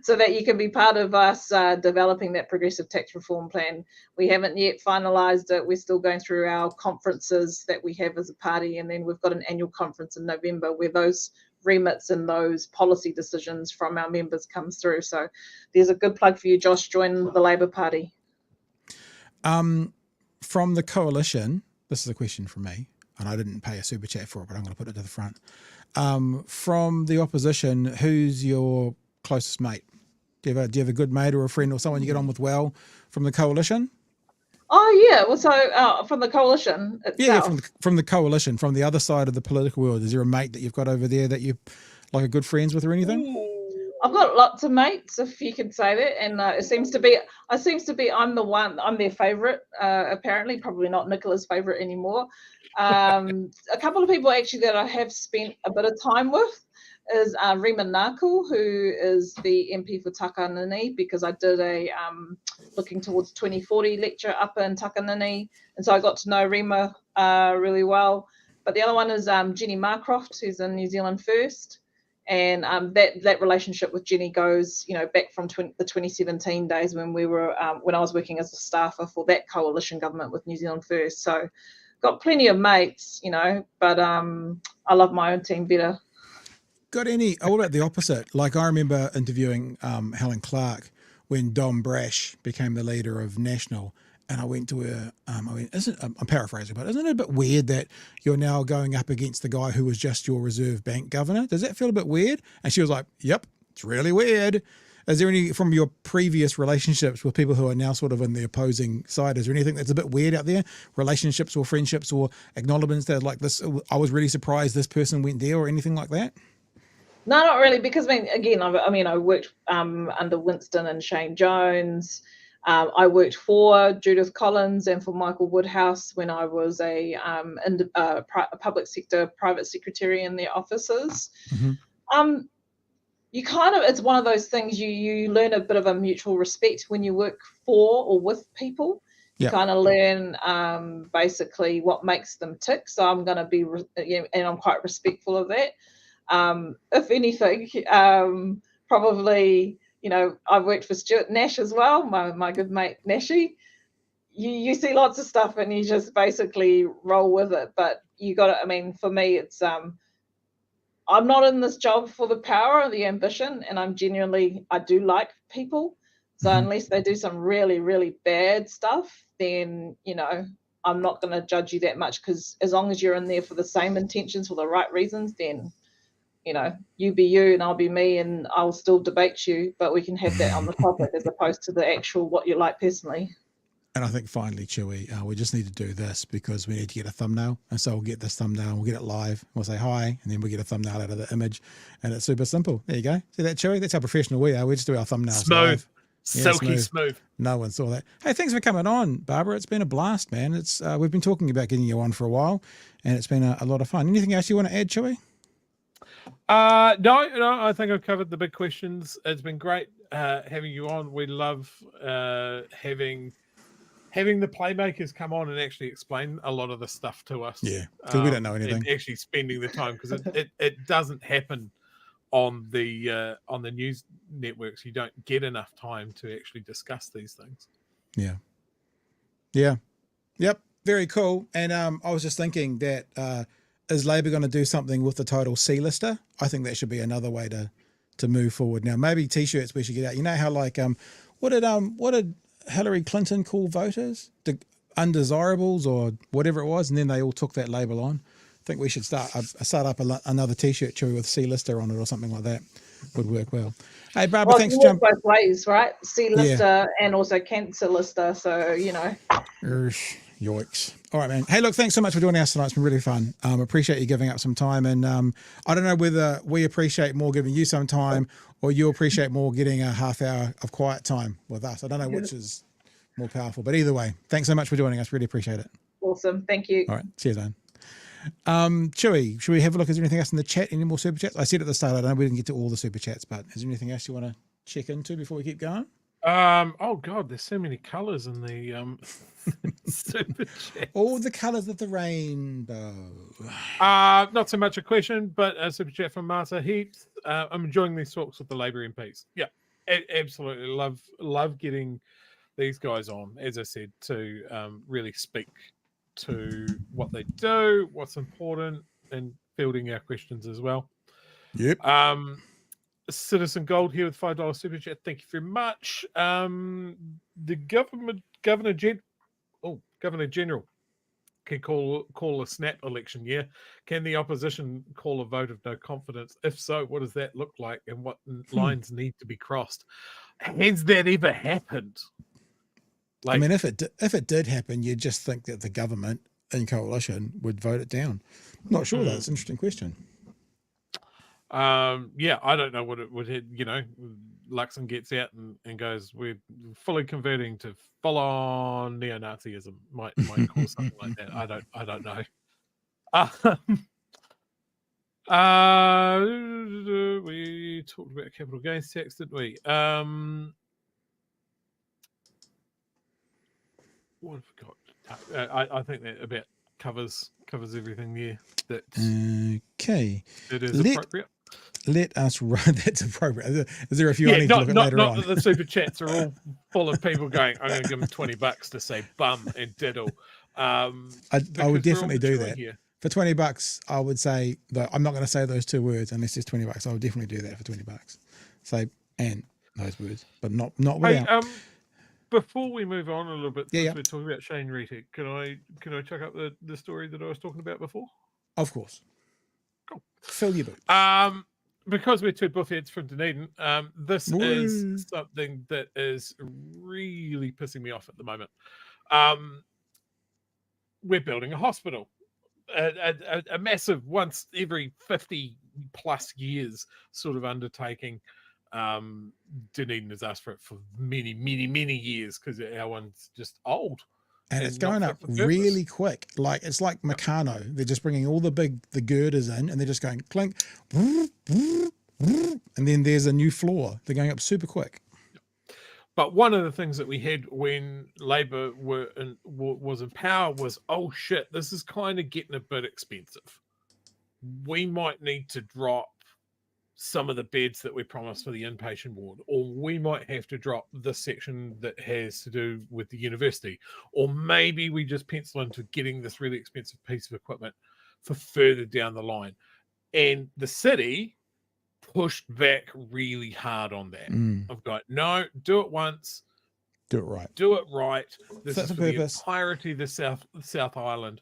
so that you can be part of us developing that progressive tax reform plan. We haven't yet finalised it. We're still going through our conferences that we have as a party, and then we've got an annual conference in November where those remits and those policy decisions from our members comes through. So there's a good plug for you, Josh. Join the Labour Party. From the coalition, this is a question from me, and I didn't pay a super chat for it, but I'm going to put it to the front. From the opposition, who's your closest mate? Do you have a good mate or a friend or someone you get on with well from the coalition? Oh yeah, well, so from the coalition itself. Yeah, from the coalition, from the other side of the political world. Is there a mate that you've got over there that you like are good friends with or anything? I've got lots of mates, if you could say that, and it seems to be I'm their favourite. Apparently, probably not Nicola's favourite anymore. A couple of people actually that I have spent a bit of time with is Rima Nakul, who is the MP for Takanini, because I did a looking towards 2040 lecture up in Takanini, and so I got to know Rima really well. But the other one is Jenny Marcroft, who's in New Zealand First. And that relationship with Jenny goes, back from the 2017 days when when I was working as a staffer for that coalition government with New Zealand First. So, got plenty of mates, but I love my own team better. Got any? What about the opposite? Like, I remember interviewing Helen Clark when Dom Brash became the leader of National, and I went to her, I went, I'm paraphrasing, but isn't it a bit weird that you're now going up against the guy who was just your Reserve Bank governor? Does that feel a bit weird? And she was like, yep, it's really weird. Is there any, from your previous relationships with people who are now sort of in the opposing side, is there anything that's a bit weird out there? Relationships or friendships or acknowledgements that like this, I was really surprised this person went there or anything like that? No, not really, because I worked under Winston and Shane Jones. I worked for Judith Collins and for Michael Woodhouse when I was a public sector private secretary in their offices. Mm-hmm. You kind of, it's one of those things you learn a bit of a mutual respect when you work for or with people. You kind of learn basically what makes them tick. So I'm going to be, and I'm quite respectful of that. If anything, probably, I've worked for Stuart Nash as well, my good mate Nashy. You see lots of stuff and you just basically roll with it. But you got to, for me, it's, I'm not in this job for the power or the ambition, and I do like people. So unless they do some really, really bad stuff, then, I'm not going to judge you that much, because as long as you're in there for the same intentions, for the right reasons, then, you be you and I'll be me, and I'll still debate you, but we can have that on the topic as opposed to the actual what you like personally. And I think finally, Chewy, we just need to do this because we need to get a thumbnail. And so we'll get this thumbnail, we'll get it live, we'll say hi, and then we'll get a thumbnail out of the image. And it's super simple. There you go. See that, Chewy? That's how professional we are. We just do our thumbnails. Smooth. Silky smooth. No one saw that. Hey, thanks for coming on, Barbara. It's been a blast, man. It's we've been talking about getting you on for a while, and it's been a lot of fun. Anything else you want to add, Chewy? No, I think I've covered the big questions. It's been great having you on. We love having the playmakers come on and actually explain a lot of the stuff to us. Yeah, because we don't know anything. And actually spending the time, because it doesn't happen on the news networks. You don't get enough time to actually discuss these things. Yeah. Yep. Very cool. And I was just thinking that is Labor going to do something with the title C-lister? I think that should be another way to move forward. Now, maybe T-shirts we should get out. You know how like what did Hillary Clinton call voters? The undesirables or whatever it was, and then they all took that label on. I think we should start up another T-shirt, Chewy, with C-lister on it or something like that. Would work well. Hey, Barbara, thanks for jumping. Both ways, right? C-lister and also cancer lister. So Yoicks. All right, man. Hey, look, thanks so much for joining us tonight. It's been really fun. Appreciate you giving up some time. And I don't know whether we appreciate more giving you some time or you appreciate more getting a half hour of quiet time with us. I don't know which is more powerful, but either way, thanks so much for joining us. Really appreciate it. Awesome. Thank you. All right. Cheers, man. Chewy, should we have a look? Is there anything else in the chat? Any more super chats? I said at the start, I know we didn't get to all the super chats, but is there anything else you want to check into before we keep going? Oh God, there's so many colours in the super chat. All the colours of the rainbow. Not so much a question, but a super chat from Martha Heath. I'm enjoying these talks with the Labour MPs. Yeah, absolutely love getting these guys on, as I said, to really speak to what they do, what's important, and fielding our questions as well. Yep. Citizen Gold here with $5 super chat. Thank you very much. The Governor General can call a snap election. Yeah. Can the opposition call a vote of no confidence? If so, what does that look like, and what lines need to be crossed? Has that ever happened? I mean, if it did happen, you'd just think that the government in coalition would vote it down. I'm not sure. That's an interesting question. Yeah, I don't know what it would hit. Luxon gets out and goes, we're fully converting to full-on neo-Nazism. Might call something like that. I don't know. We talked about capital gains tax, didn't we? What have we got? I think that about covers everything there. Okay. It is appropriate. Let us run. That's appropriate. Is there a few I need to look at later on? Not that the super chats are all full of people going, I'm going to give them $20 to say bum and diddle. I would definitely do that. Here. For $20, I would say that I'm not going to say those two words unless it's $20. I would definitely do that for $20. Say and those words, but not without. Hey, before we move on a little bit, Yeah, since yeah. we're talking about Shane Reti, can I chuck up the story that I was talking about before? Of course. Cool. Fill your boots. Because we're two buffheads from Dunedin, this Woo. is something that is really pissing me off at the moment. We're building a hospital, a massive, once every 50 plus years sort of undertaking. Dunedin has asked for it for many years because our one's just old. And it's going up really quick. Like it's like Meccano. They're just bringing all the girders in, and they're just going clink, and then there's a new floor. They're going up super quick. But one of the things that we had when Labor was in power was, oh shit, this is kind of getting a bit expensive. We might need to drop some of the beds that we promised for the inpatient ward, or we might have to drop this section that has to do with the university, or maybe we just pencil into getting this really expensive piece of equipment for further down the line. And the city pushed back really hard on that. I've got, no, do it once, do it right. Do it right. This That's is the for purpose. the entirety of the South Island.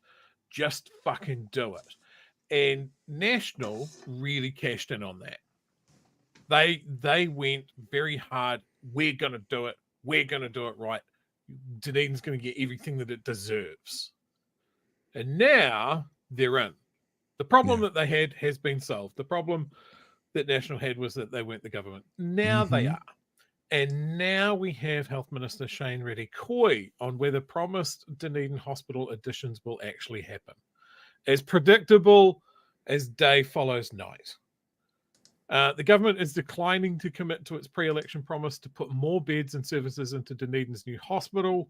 Just fucking do it. And National really cashed in on that. They went very hard. We're going to do it. We're going to do it right. Dunedin's going to get everything that it deserves. And now they're in. The problem that they had has been solved. The problem that National had was that they weren't the government. Now they are. And now we have Health Minister Shane Reti coy on whether promised Dunedin hospital additions will actually happen. As predictable as day follows night. The government is declining to commit to its pre-election promise to put more beds and services into Dunedin's new hospital.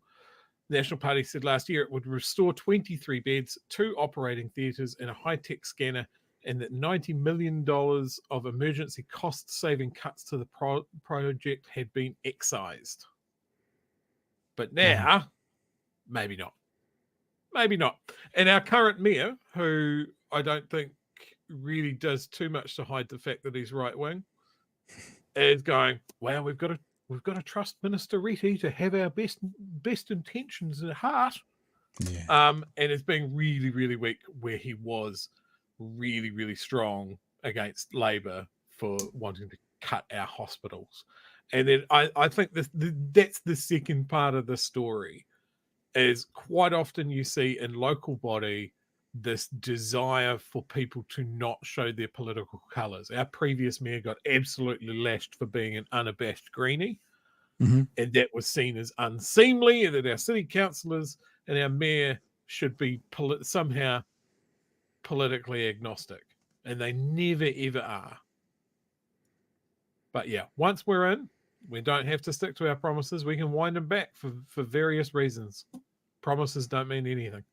The National Party said last year it would restore 23 beds, 2 operating theatres and a high-tech scanner, and that $90 million of emergency cost-saving cuts to the project had been excised. But now, maybe not. Maybe not. And our current mayor, who I don't think really does too much to hide the fact that he's right-wing, is going, well, we've got to trust Minister Reti to have our best intentions at heart. Yeah. And it's being really, really weak where he was really, really strong against Labor for wanting to cut our hospitals. And then I think that's the second part of the story, is quite often you see in local body this desire for people to not show their political colours. Our previous mayor got absolutely lashed for being an unabashed greenie, and that was seen as unseemly, and that our city councillors and our mayor should be somehow politically agnostic, and they never ever are. But yeah, once we're in, we don't have to stick to our promises. We can wind them back for various reasons. Promises don't mean anything.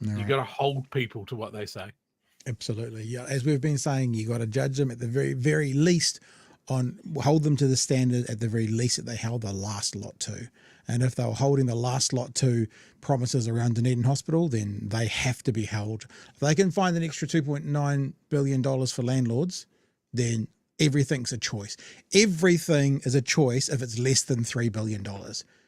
You got to hold people to what they say. Absolutely. Yeah. As we've been saying, you got to judge them at the very, very least hold them to the standard at the very least that they held the last lot to. And if they were holding the last lot to promises around Dunedin Hospital, then they have to be held. If they can find an extra $2.9 billion for landlords, then everything's a choice. Everything is a choice if it's less than $3 billion.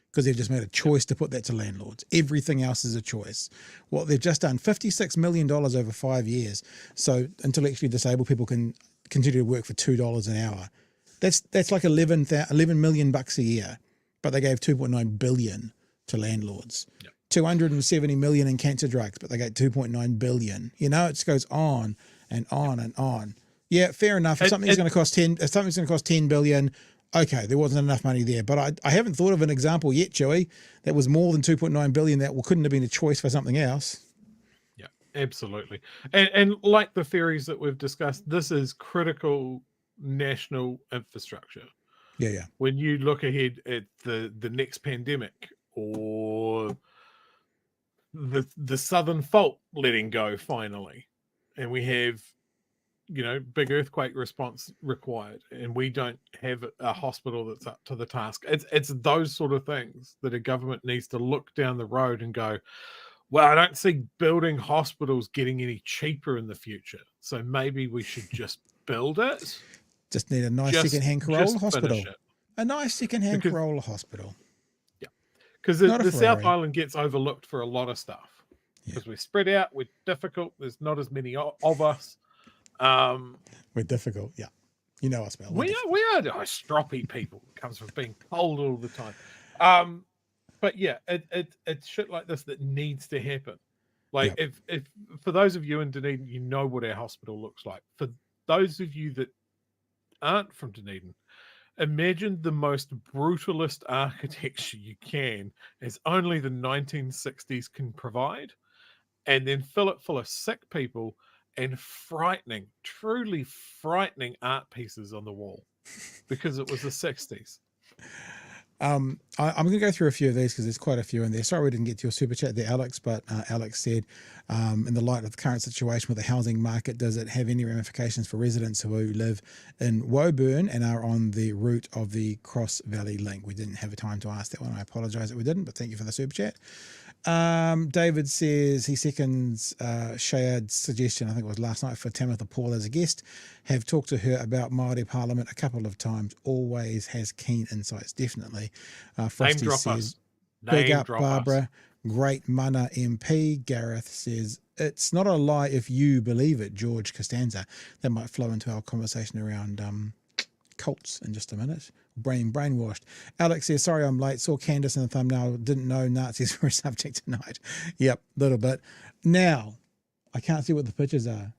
Because they've just made a choice to put that to landlords. Everything else is a choice. What they've just done, $56 million over 5 years, so intellectually disabled people can continue to work for $2 an hour. That's like 11 million bucks a year, but they gave 2.9 billion to landlords. Yep. 270 million in cancer drugs, but they gave 2.9 billion. You know, it just goes on and on and on. Yeah, fair enough. If something's going to cost 10 billion. Okay, there wasn't enough money there, but I haven't thought of an example yet, Joey, that was more than 2.9 billion that couldn't have been a choice for something else. Yeah, absolutely. And like the ferries that we've discussed, this is critical national infrastructure. Yeah. When you look ahead at the next pandemic, or the Southern Fault letting go finally, and we have big earthquake response required, and we don't have a hospital that's up to the task. It's those sort of things that a government needs to look down the road and go, well, I don't see building hospitals getting any cheaper in the future, so maybe we should just build it. Just need a nice second-hand Corolla hospital. A nice second-hand Corolla hospital. Yeah. Because Not a the South Ferrari. Island gets overlooked for a lot of stuff. Because we're spread out, we're difficult, there's not as many of us. We're difficult, yeah. You know us well. We are stroppy people. It comes from being cold all the time. But yeah, it's shit like this that needs to happen. Like if for those of you in Dunedin, you know what our hospital looks like. For those of you that aren't from Dunedin, imagine the most brutalist architecture you can, as only the 1960s can provide, and then fill it full of sick people and frightening, truly frightening art pieces on the wall because it was the 60s. I'm going to go through a few of these because there's quite a few in there. Sorry we didn't get to your super chat there, Alex, but Alex said, in the light of the current situation with the housing market, does it have any ramifications for residents who live in Woburn and are on the route of the Cross Valley link? We didn't have a time to ask that one. I apologise that we didn't, but thank you for the super chat. David says he seconds Shayad's suggestion, I think it was last night, for Tamitha Paul as a guest. Have talked to her about Māori Parliament a couple of times. Always has keen insights, definitely. Frosty says, big up Barbara. Great mana MP. Gareth says, it's not a lie if you believe it, George Costanza. That might flow into our conversation around cults in just a minute. Brainwashed. Alex says, sorry I'm late. Saw Candice in the thumbnail. Didn't know Nazis were a subject tonight. Yep, a little bit. Now, I can't see what the pictures are.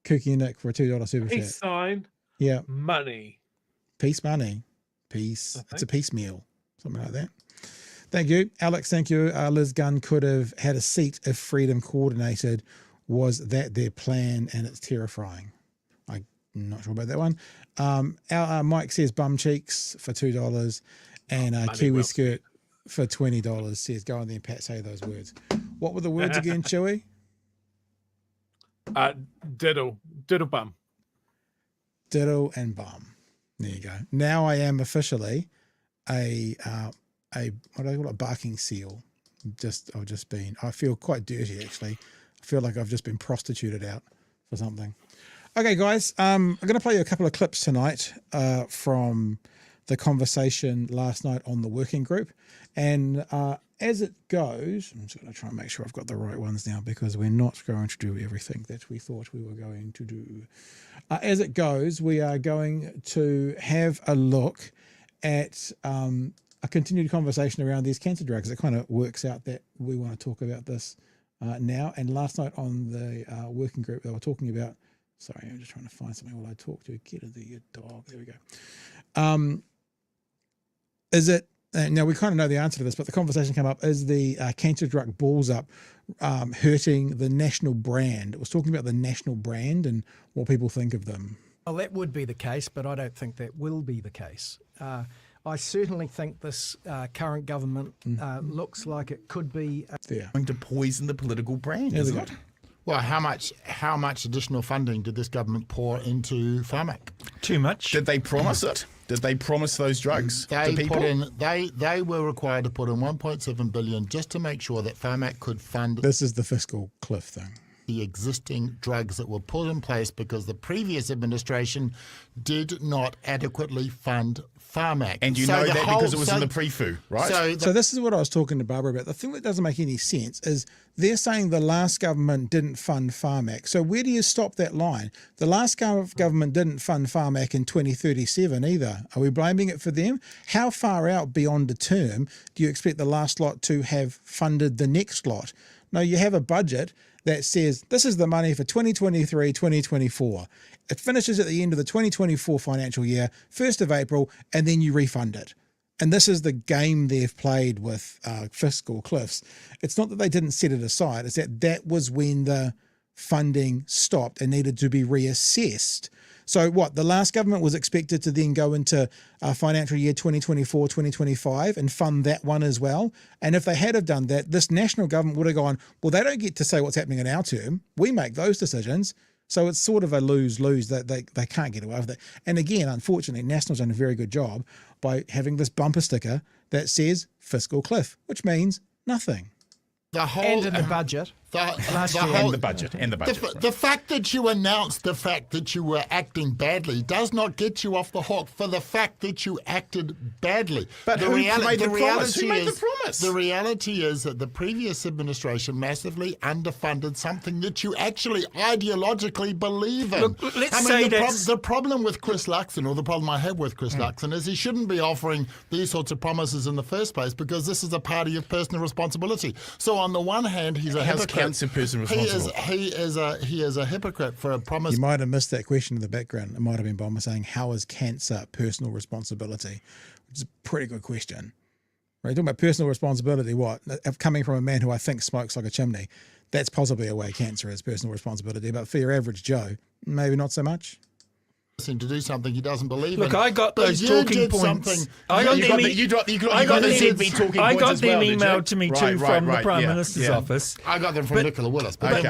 Kooky Nick for a $2 super chat. Peace sign. Yeah. Money. Peace money. Peace. It's a peace meal. Something like that. Thank you. Alex, thank you. Liz Gunn could have had a seat if freedom coordinated. Was that their plan? And it's terrifying. I'm not sure about that one. Mike says bum cheeks for $2 and Kiwi skirt for $20 says go on there, Pat, say those words. What were the words again, Chewy? Diddle bum. Diddle and bum. There you go. Now I am officially a what do I call it? A barking seal. I feel quite dirty actually. I feel like I've just been prostituted out for something. Okay, guys, I'm going to play you a couple of clips tonight from the conversation last night on the working group. And as it goes, I'm just going to try and make sure I've got the right ones now because we're not going to do everything that we thought we were going to do. As it goes, we are going to have a look at a continued conversation around these cancer drugs. It kind of works out that we want to talk about this now. And last night on the working group, they were talking about, sorry, I'm just trying to find something while I talk to get the dog. There we go. Is it, now we kind of know the answer to this, but the conversation came up, is the cancer drug balls up hurting the national brand? It was talking about the national brand and what people think of them. Well, that would be the case, but I don't think that will be the case. I certainly think this current government looks like it could be going to poison the political brand, isn't it? Well, how much additional funding did this government pour into Pharmac? Too much. Did they promise it? Did they promise those drugs to people? They were required to put in $1.7 billion just to make sure that Pharmac could fund. This is the fiscal cliff thing. The existing drugs that were put in place because the previous administration did not adequately fund Pharmac. And you know that because it was in the pre-fu, right? So this is what I was talking to Barbara about. The thing that doesn't make any sense is they're saying the last government didn't fund Pharmac. So where do you stop that line? The last government didn't fund Pharmac in 2037 either. Are we blaming it for them? How far out beyond a term do you expect the last lot to have funded the next lot? No, you have a budget that says this is the money for 2023, 2024. It finishes at the end of the 2024 financial year, 1st of April, and then you refund it. And this is the game they've played with fiscal cliffs. It's not that they didn't set it aside, it's that was when the funding stopped and needed to be reassessed. So what, the last government was expected to then go into financial year 2024, 2025 and fund that one as well. And if they had have done that, this national government would have gone, well, they don't get to say what's happening in our term. We make those decisions. So it's sort of a lose-lose that they can't get away with it. And again, unfortunately, National's done a very good job by having this bumper sticker that says fiscal cliff, which means nothing. And in the budget, The budget. The fact that you announced the fact that you were acting badly does not get you off the hook for the fact that you acted badly. But who made the promise? Who made the promise? The reality is that the previous administration massively underfunded something that you actually ideologically believe in. Look, let's say the problem with Chris Luxon, or the problem I have with Chris Luxon, is he shouldn't be offering these sorts of promises in the first place, because this is a party of personal responsibility. So on the one hand, he's a hypocrite. Cancer person responsible. He is a hypocrite for a promise. You might have missed that question in the background. It might have been Bomber saying, how is cancer personal responsibility? Which is a pretty good question. Right? Talking about personal responsibility, what? Coming from a man who I think smokes like a chimney, that's possibly a way cancer is personal responsibility. But for your average Joe, maybe not so much. To do something he doesn't believe in. Look, I got those talking points. I got them emailed to me too from the Prime Minister's office. I got them from Nicola Willis. But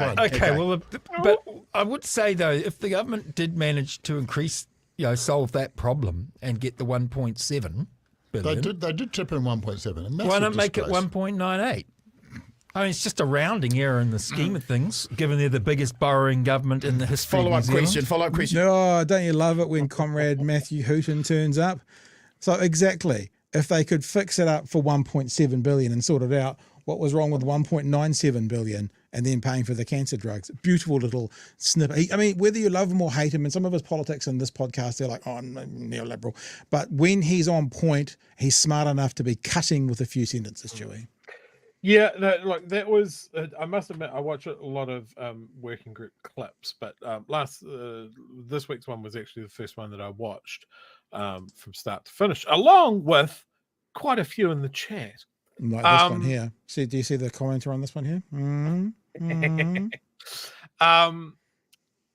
I would say though, if the government did manage to increase, solve that problem and get the 1.7 billion, they did chip in 1.7. Why not make it 1.98? I mean, it's just a rounding error in the scheme of things, given they're the biggest borrowing government in the history of New Zealand. Follow-up question. No, don't you love it when Comrade Matthew Hooton turns up? So exactly, if they could fix it up for 1.7 billion and sort it out, what was wrong with 1.97 billion and then paying for the cancer drugs? Beautiful little snippet. I mean, whether you love him or hate him, and some of his politics in this podcast, they're like, oh, I'm neoliberal. But when he's on point, he's smart enough to be cutting with a few sentences, Chewie. Yeah, no, like that was. I must admit, I watch a lot of working group clips, but this week's one was actually the first one that I watched from start to finish, along with quite a few in the chat. Like this one here. Do you see the commenter on this one here?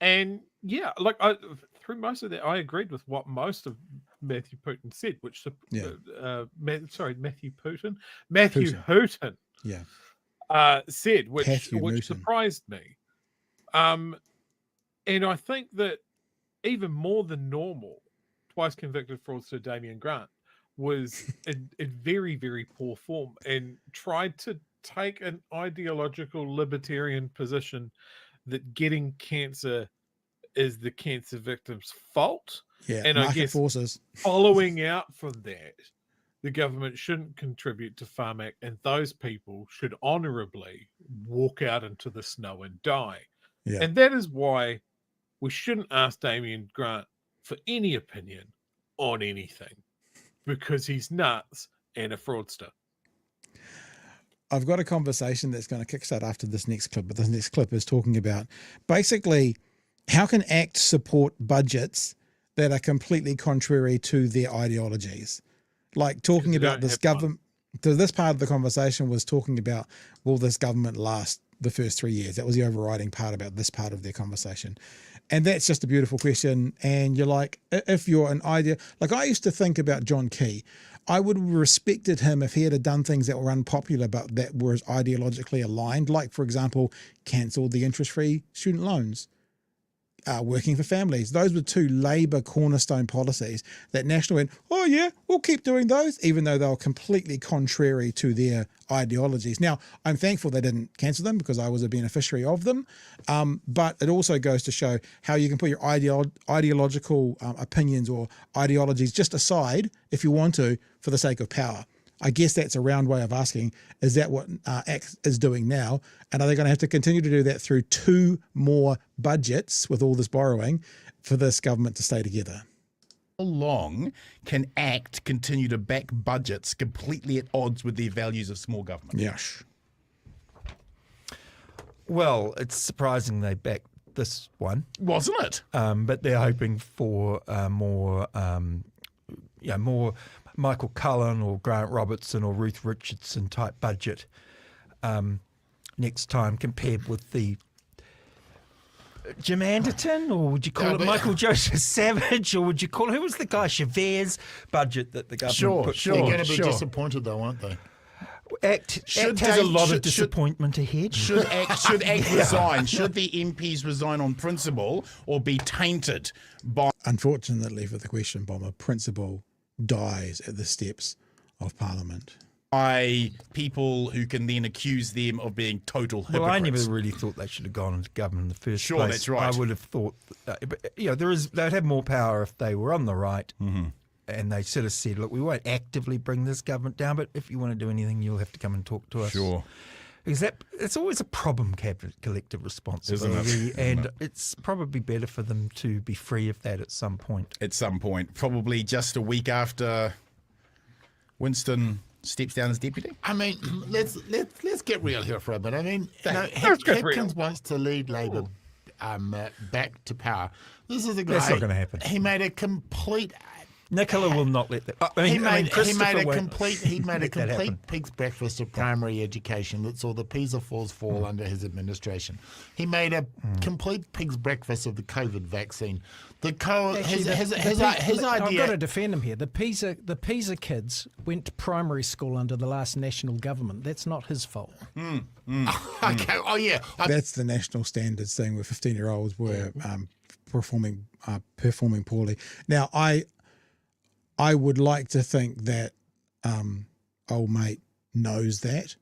And yeah, like through most of that, I agreed with what most of Matthew Putin said, which Matthew Hooton. Yeah. Said, which surprised me. And I think that even more than normal, twice convicted fraudster Damien Grant was in very, very poor form and tried to take an ideological libertarian position that getting cancer is the cancer victim's fault. Yeah, and I guess forces. Following out from that, the government shouldn't contribute to Pharmac, and those people should honourably walk out into the snow and die. Yeah. And that is why we shouldn't ask Damien Grant for any opinion on anything, because he's nuts and a fraudster. I've got a conversation that's going to kickstart after this next clip, but this next clip is talking about basically how can ACT support budgets that are completely contrary to their ideologies. Like talking about this government, this part of the conversation was talking about, will this government last the first 3 years? That was the overriding part about this part of their conversation. And that's just a beautiful question. And you're like, if you're an idea, like I used to think about John Key, I would have respected him if he had done things that were unpopular, but that were ideologically aligned. Like, for example, cancelled the interest-free student loans. Working for families. Those were two Labour cornerstone policies that National went, oh yeah, we'll keep doing those, even though they were completely contrary to their ideologies. Now, I'm thankful they didn't cancel them because I was a beneficiary of them. But it also goes to show how you can put your ideological opinions or ideologies just aside, if you want to, for the sake of power. I guess that's a round way of asking, is that what ACT is doing now? And are they going to have to continue to do that through 2 more budgets with all this borrowing for this government to stay together? How long can ACT continue to back budgets completely at odds with their values of small government? Yes. Well, it's surprising they backed this one. Wasn't it? But they're hoping for more Michael Cullen or Grant Robertson or Ruth Richardson type budget next time, compared with the Jim Anderton, or would you call it Michael Joseph Savage, or would you call, who was the guy, Chavez budget that the government put forward? They're going to be disappointed though, aren't they? ACT has a lot of disappointment ahead. Should ACT resign? Should the MPs resign on principle or be tainted by... Unfortunately for the question, Bomber, principle dies at the steps of Parliament. by people who can then accuse them of being total hypocrites. Well, I never really thought they should have gone into government in the first place. Sure, that's right. I would have thought, they'd have more power if they were on the right. Mm-hmm. And they sort of said, look, we won't actively bring this government down, but if you want to do anything, you'll have to come and talk to us. Sure. Because it's always a problem, collective responsibility, and it's probably better for them to be free of that at some point. At some point, probably just a week after Winston steps down as deputy. I mean, let's get real here for a minute. I mean, Hipkins wants to lead Labor back to power. This is a guy. That's not going to happen. He made a complete. Nicola will not let that. He made a complete pig's breakfast of primary education that saw the PISA falls fall under his administration. He made a complete pig's breakfast of the COVID vaccine. His idea. I've got to defend him here. The PISA kids went to primary school under the last national government. That's not his fault. Okay. Oh yeah. That's the national standards thing where 15-year-olds were performing poorly. Now I would like to think that old mate knows that,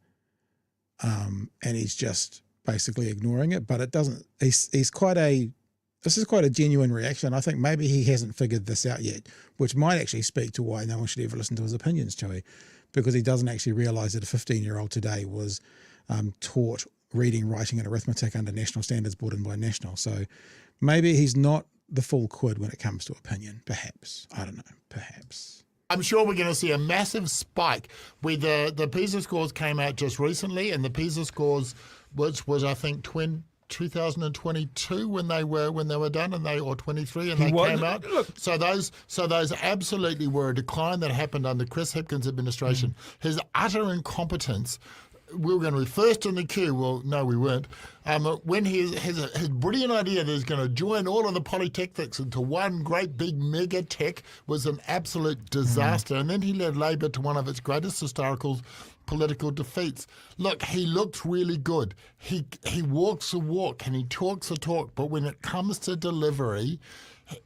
and he's just basically ignoring it. But it doesn't. This is quite a genuine reaction. I think maybe he hasn't figured this out yet, which might actually speak to why no one should ever listen to his opinions, Chewie, because he doesn't actually realise that a 15-year-old today was taught reading, writing, and arithmetic under national standards brought in by National. So maybe he's not the full quid when it comes to opinion, perhaps. I don't know, perhaps. I'm sure we're going to see a massive spike where the PISA scores came out just recently, and the PISA scores, which was I think 2022 when they were done, or 23, and they came out. So those absolutely were a decline that happened under Chris Hipkins' administration. His utter incompetence. We were going to be first in the queue. Well, no, we weren't. When his brilliant idea that he's going to join all of the polytechnics into one great big mega tech was an absolute disaster. And then he led Labor to one of its greatest historical political defeats. Look, he looked really good. He walks the walk and he talks the talk. But when it comes to delivery,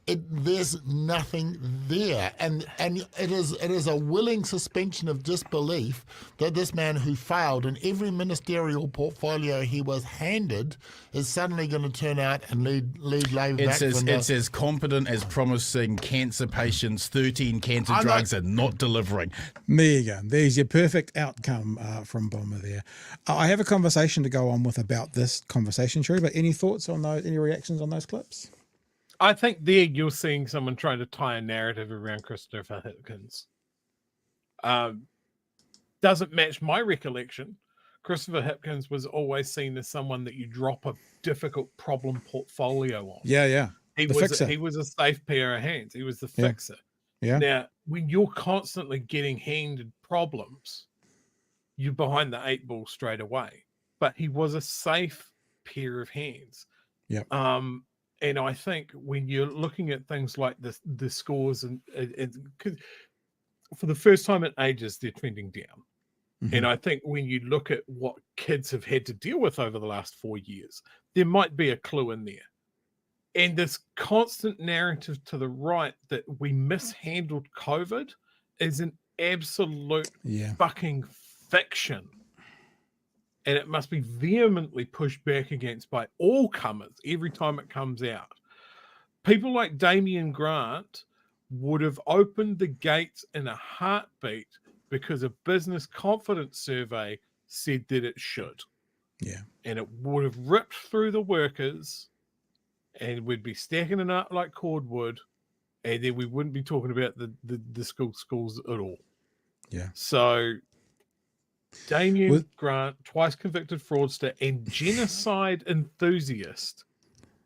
there's nothing there, and it is a willing suspension of disbelief that this man who failed in every ministerial portfolio he was handed is suddenly going to turn out and lead Labor back. It's as competent as promising cancer patients 13 cancer drugs and not delivering. There you go. There's your perfect outcome from Bomber there. I have a conversation to go on with about this conversation, True, but any thoughts on those? Any reactions on those clips? I think there you're seeing someone trying to tie a narrative around Christopher Hipkins. Doesn't match my recollection. Christopher Hipkins was always seen as someone that you drop a difficult problem portfolio on. Yeah. He was a safe pair of hands. He was the fixer. Yeah. Now, when you're constantly getting handed problems, you're behind the 8 ball straight away. But he was a safe pair of hands. Yeah. And I think when you're looking at things like the scores, and for the first time in ages, they're trending down. Mm-hmm. And I think when you look at what kids have had to deal with over the last 4 years, there might be a clue in there. And this constant narrative to the right that we mishandled COVID is an absolute fucking fiction. And it must be vehemently pushed back against by all comers every time it comes out. People like Damien Grant would have opened the gates in a heartbeat because a business confidence survey said that it should. Yeah. And it would have ripped through the workers, and we'd be stacking it up like cordwood, and then we wouldn't be talking about the schools at all. Yeah. So Damien Grant, twice convicted fraudster and genocide enthusiast,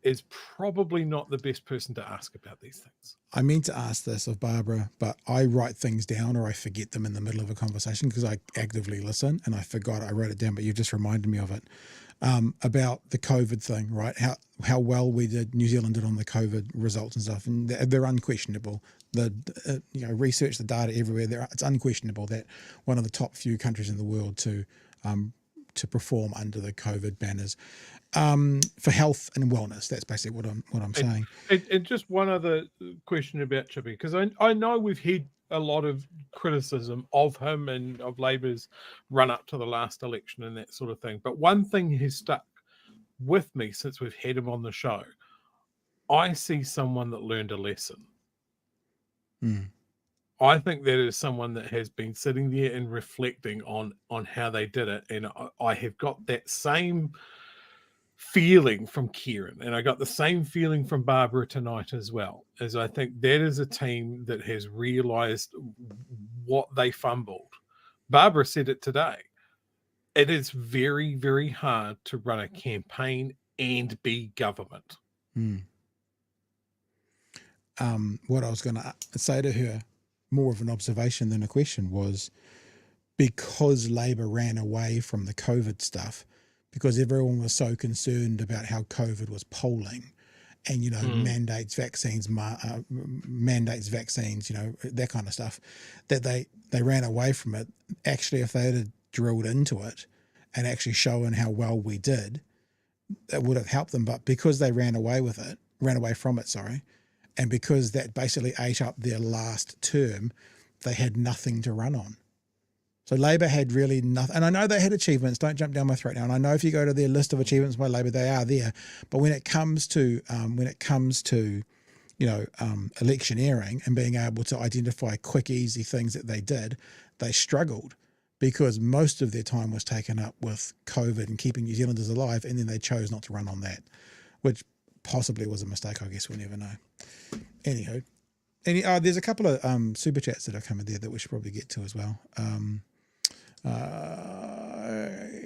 is probably not the best person to ask about these things. I meant to ask this of Barbara, but I write things down or I forget them in the middle of a conversation because I actively listen, and I forgot I wrote it down, but you just reminded me of it. About the COVID thing, right? How well New Zealand did on the COVID results and stuff, and they're unquestionable. Research the data everywhere. It's unquestionable that one of the top few countries in the world to perform under the COVID banners for health and wellness. That's basically what I'm saying. And just one other question about Chippy, because I know we've had a lot of criticism of him and of Labour's run up to the last election and that sort of thing. But one thing has stuck with me since we've had him on the show. I see someone that learned a lesson. I think that is someone that has been sitting there and reflecting on how they did it. And I have got that same feeling from Kieran, and I got the same feeling from Barbara tonight as well, as I think that is a team that has realised what they fumbled. Barbara said it today. It is very, very hard to run a campaign and be government. What I was going to say to her, more of an observation than a question, was because Labor ran away from the COVID stuff, because everyone was so concerned about how COVID was polling and, mandates vaccines, that kind of stuff, that they ran away from it. Actually, if they had drilled into it and actually shown how well we did, that would have helped them. But because they ran away from it, and because that basically ate up their last term, they had nothing to run on. So Labor had really nothing. And I know they had achievements. Don't jump down my throat now. And I know if you go to their list of achievements by Labor, they are there. But when it comes to electioneering and being able to identify quick, easy things that they did, they struggled because most of their time was taken up with COVID and keeping New Zealanders alive. And then they chose not to run on that, which possibly was a mistake. I guess we'll never know. Anywho, there's a couple of super chats that are coming there that we should probably get to as well.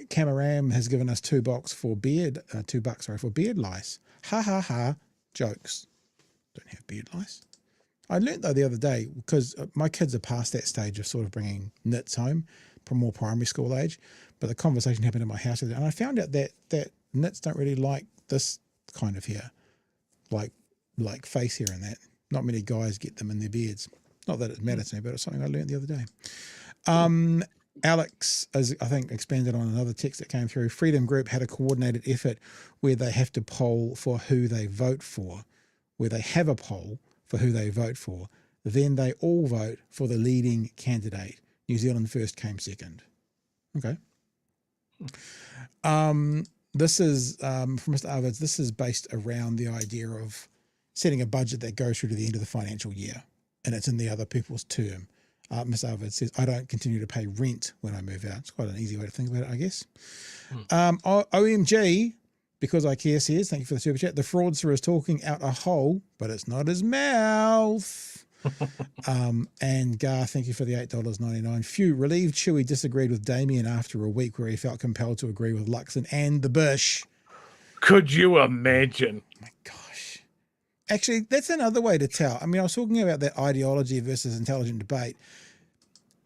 Camaram has given us $2 for beard lice. Ha ha ha, jokes. Don't have beard lice. I learnt though the other day, because my kids are past that stage of sort of bringing nits home from more primary school age, but the conversation happened in my house and I found out that nits don't really like this kind of hair, like face hair and that. Not many guys get them in their beards. Not that it matters to me, but it's something I learned the other day. Alex has, I think, expanded on another text that came through. Freedom Group had a coordinated effort where they have to poll for who they vote for, where they have a poll for who they vote for. Then they all vote for the leading candidate. New Zealand First came second. Okay. This is, from Mr. Arvids, this is based around the idea of setting a budget that goes through to the end of the financial year, and it's in the other people's term. Mr. Arvids says, I don't continue to pay rent when I move out. It's quite an easy way to think about it, I guess. OMG, because I care, says, thank you for the super chat. The fraudster is talking out a hole, but it's not his mouth. And Gar, thank you for the $8.99. Phew, relieved Chewy disagreed with Damien after a week where he felt compelled to agree with Luxon and the Bush. Could you imagine? Oh my gosh. Actually, that's another way to tell. I mean, I was talking about that ideology versus intelligent debate.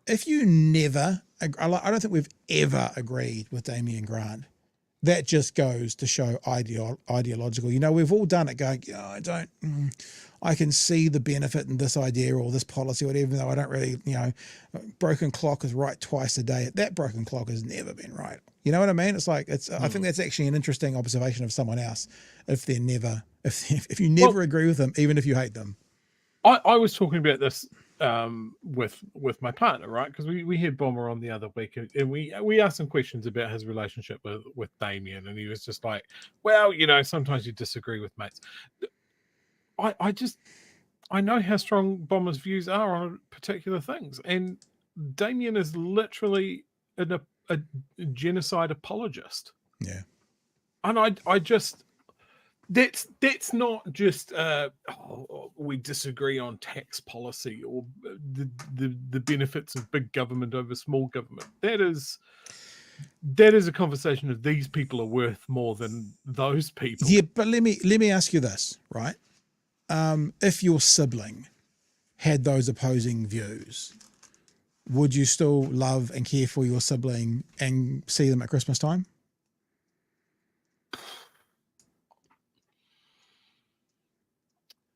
If you never, I don't think we've ever agreed with Damien Grant. That just goes to show ideological. We've all done it going, I can see the benefit in this idea or this policy or whatever, even though I don't really, broken clock is right twice a day. That broken clock has never been right. You know what I mean? It's like, I think that's actually an interesting observation of someone else. If you never agree with them, even if you hate them. I was talking about this with my partner, right? Because we had Bomber on the other week, and we asked some questions about his relationship with Damien, and he was just like, well, sometimes you disagree with mates. I know how strong Bomber's views are on particular things, and Damien is literally a genocide apologist. Yeah. And I just, that's not just we disagree on tax policy or the benefits of big government over small government. That is a conversation of these people are worth more than those people. Yeah, but let me ask you this, right? If your sibling had those opposing views, would you still love and care for your sibling and see them at Christmas time?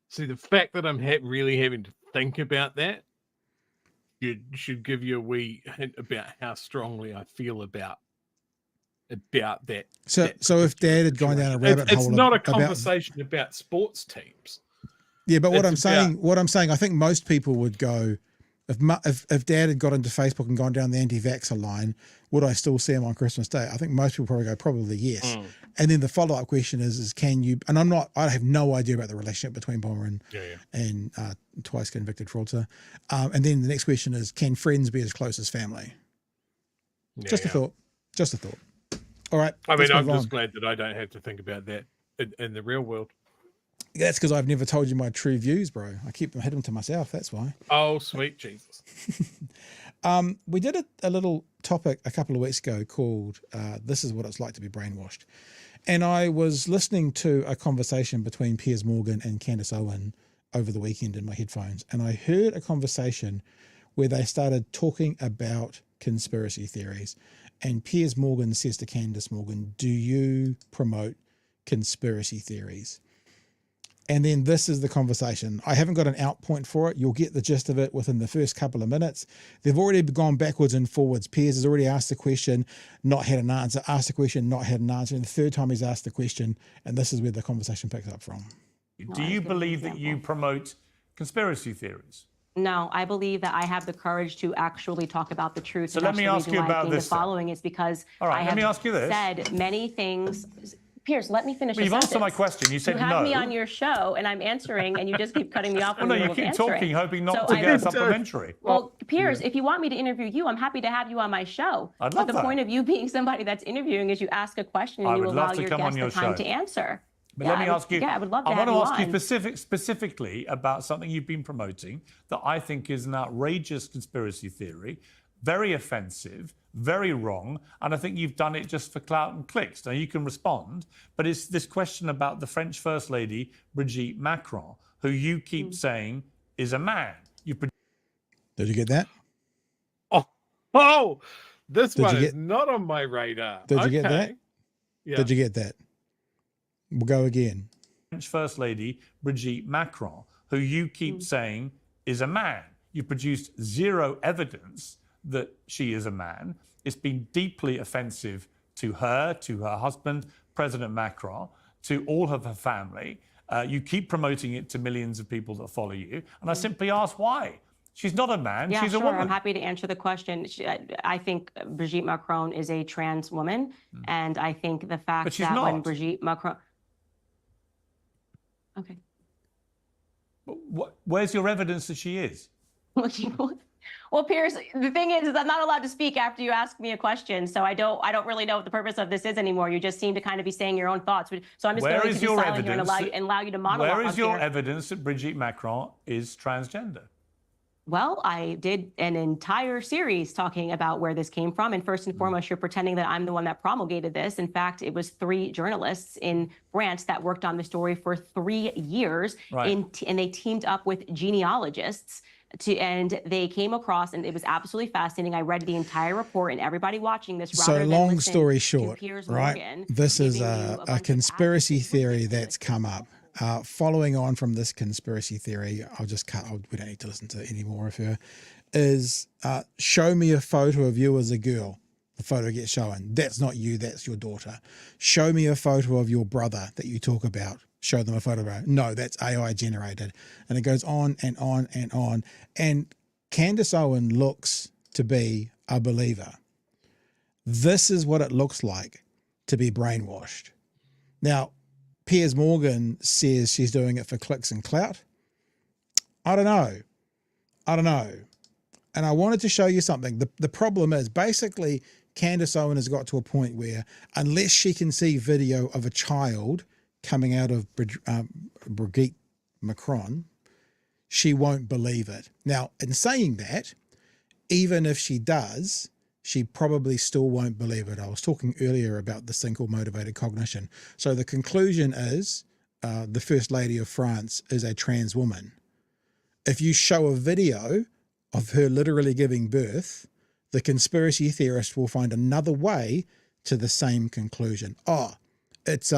See, the fact that I'm really having to think about that should give you a wee hint about how strongly I feel about that. So if Dad had gone down a rabbit hole, it's not a conversation about sports teams. Yeah, but what I'm saying, I think most people would go, If Dad had got into Facebook and gone down the anti-vaxxer line, would I still see him on Christmas Day? I think most people probably go, probably yes. And then the follow-up question is can you? And I have no idea about the relationship between Bomber and twice convicted fraudster. And then the next question is, can friends be as close as family? Yeah, Just a thought. All right. I mean, I'm just glad that I don't have to think about that in the real world. That's because I've never told you my true views, bro. I keep them hidden to myself. That's why. Oh, sweet Jesus. We did a little topic a couple of weeks ago called This is what it's like to be brainwashed. And I was listening to a conversation between Piers Morgan and Candice Owens over the weekend in my headphones. And I heard a conversation where they started talking about conspiracy theories. And Piers Morgan says to Candice Morgan, do you promote conspiracy theories? And then this is the conversation. I haven't got an out point for it. You'll get the gist of it within the first couple of minutes. They've already gone backwards and forwards. Piers has already asked the question, not had an answer, asked the question, not had an answer. And the third time he's asked the question, and this is where the conversation picks up from. Do you believe that you promote conspiracy theories? No, I believe that I have the courage to actually talk about the truth. So let me ask you about this. The following is because I have said many things. Piers, let me finish. Well, you've answered my question. You said no. You have me on your show, and I'm answering, and you just keep cutting me off. Well, no, you keep talking, hoping not to get a supplementary. Well, Piers, if you want me to interview you, I'm happy to have you on my show. I'd love that. But the point of you being somebody that's interviewing is you ask a question and you allow your guest the time to answer. But let me ask you. Yeah, I would love to have you on. I want to ask you specifically about something you've been promoting that I think is an outrageous conspiracy theory, very offensive, very wrong, and I think you've done it just for clout and clicks. Now, you can respond, but it's this question about the French First Lady, Brigette Macron, who you keep saying is a man. Did you get that? Oh, this one is not on my radar. Did you get that? Yeah. Did you get that? We'll go again. French First Lady, Brigette Macron, who you keep saying is a man. You've produced zero evidence that she is a man. It's been deeply offensive to her husband, President Macron, to all of her family. You keep promoting it to millions of people that follow you. And I simply ask why. She's not a man, she's a woman. I'm happy to answer the question. I think Brigette Macron is a trans woman. And I think the fact that when Brigette Macron... Okay. Where's your evidence that she is? Well, Piers, the thing is I'm not allowed to speak after you ask me a question, so I don't really know what the purpose of this is anymore. You just seem to kind of be saying your own thoughts. So I'm just going to be silent here and allow you to monologue. Where is your evidence that Brigette Macron is transgender? Well, I did an entire series talking about where this came from. And first and foremost, you're pretending that I'm the one that promulgated this. In fact, it was 3 journalists in France that worked on the story for 3 years. Right. And they teamed up with genealogists. And they came across, and it was absolutely fascinating. I read the entire report, and everybody watching this. So long story short, right? This is a conspiracy theory that's come up. Following on from this conspiracy theory, we don't need to listen to any more of her, is show me a photo of you as a girl. The photo gets shown. That's not you, that's your daughter. Show me a photo of your brother that you talk about. Show them a photo of it. No, that's AI generated. And it goes on and on and on. And Candice Owens looks to be a believer. This is what it looks like to be brainwashed. Now, Piers Morgan says she's doing it for clicks and clout. I don't know. And I wanted to show you something. The problem is basically Candice Owens has got to a point where unless she can see video of a child coming out of Brigette Macron, she won't believe it. Now, in saying that, even if she does, she probably still won't believe it. I was talking earlier about this thing called motivated cognition. So the conclusion is the First Lady of France is a trans woman. If you show a video of her literally giving birth, the conspiracy theorist will find another way to the same conclusion. Oh, it's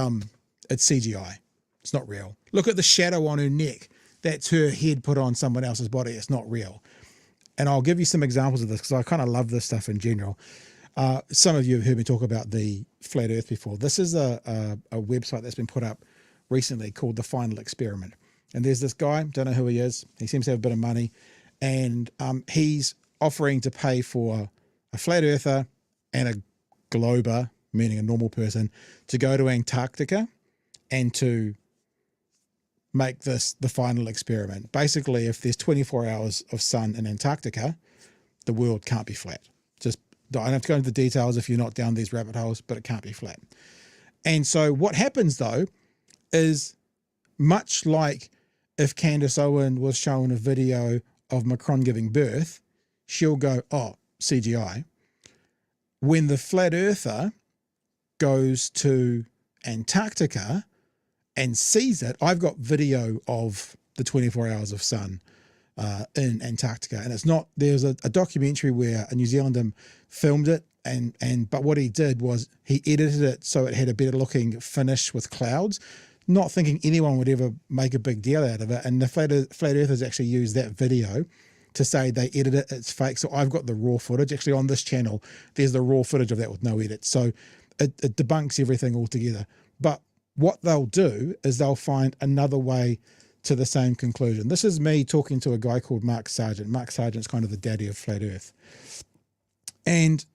CGI. It's not real. Look at the shadow on her neck. That's her head put on someone else's body. It's not real. And I'll give you some examples of this because I kind of love this stuff in general. Some of you have heard me talk about the flat earth before. This is a website that's been put up recently called The Final Experiment. And there's this guy, don't know who he is. He seems to have a bit of money. and he's offering to pay for a flat earther and a glober, meaning a normal person, to go to Antarctica and to make this the final experiment. Basically, if there's 24 hours of sun in Antarctica, the world can't be flat. Just, I don't have to go into the details if you're not down these rabbit holes, but it can't be flat. And so what happens though is, much like if Candice Owens was shown a video of Macron giving birth, she'll go, oh, CGI. When the flat earther goes to Antarctica and sees it, I've got video of the 24 hours of sun in Antarctica, and it's not, there's a documentary where a New Zealander filmed it, but what he did was he edited it so it had a better looking finish with clouds, not thinking anyone would ever make a big deal out of it. And the flat earthers actually used that video to say they edited it, it's fake. So I've got the raw footage. Actually on this channel, there's the raw footage of that with no edit. So it debunks everything altogether. But what they'll do is they'll find another way to the same conclusion. This is me talking to a guy called Mark Sargent. Mark Sargent's kind of the daddy of flat earth. And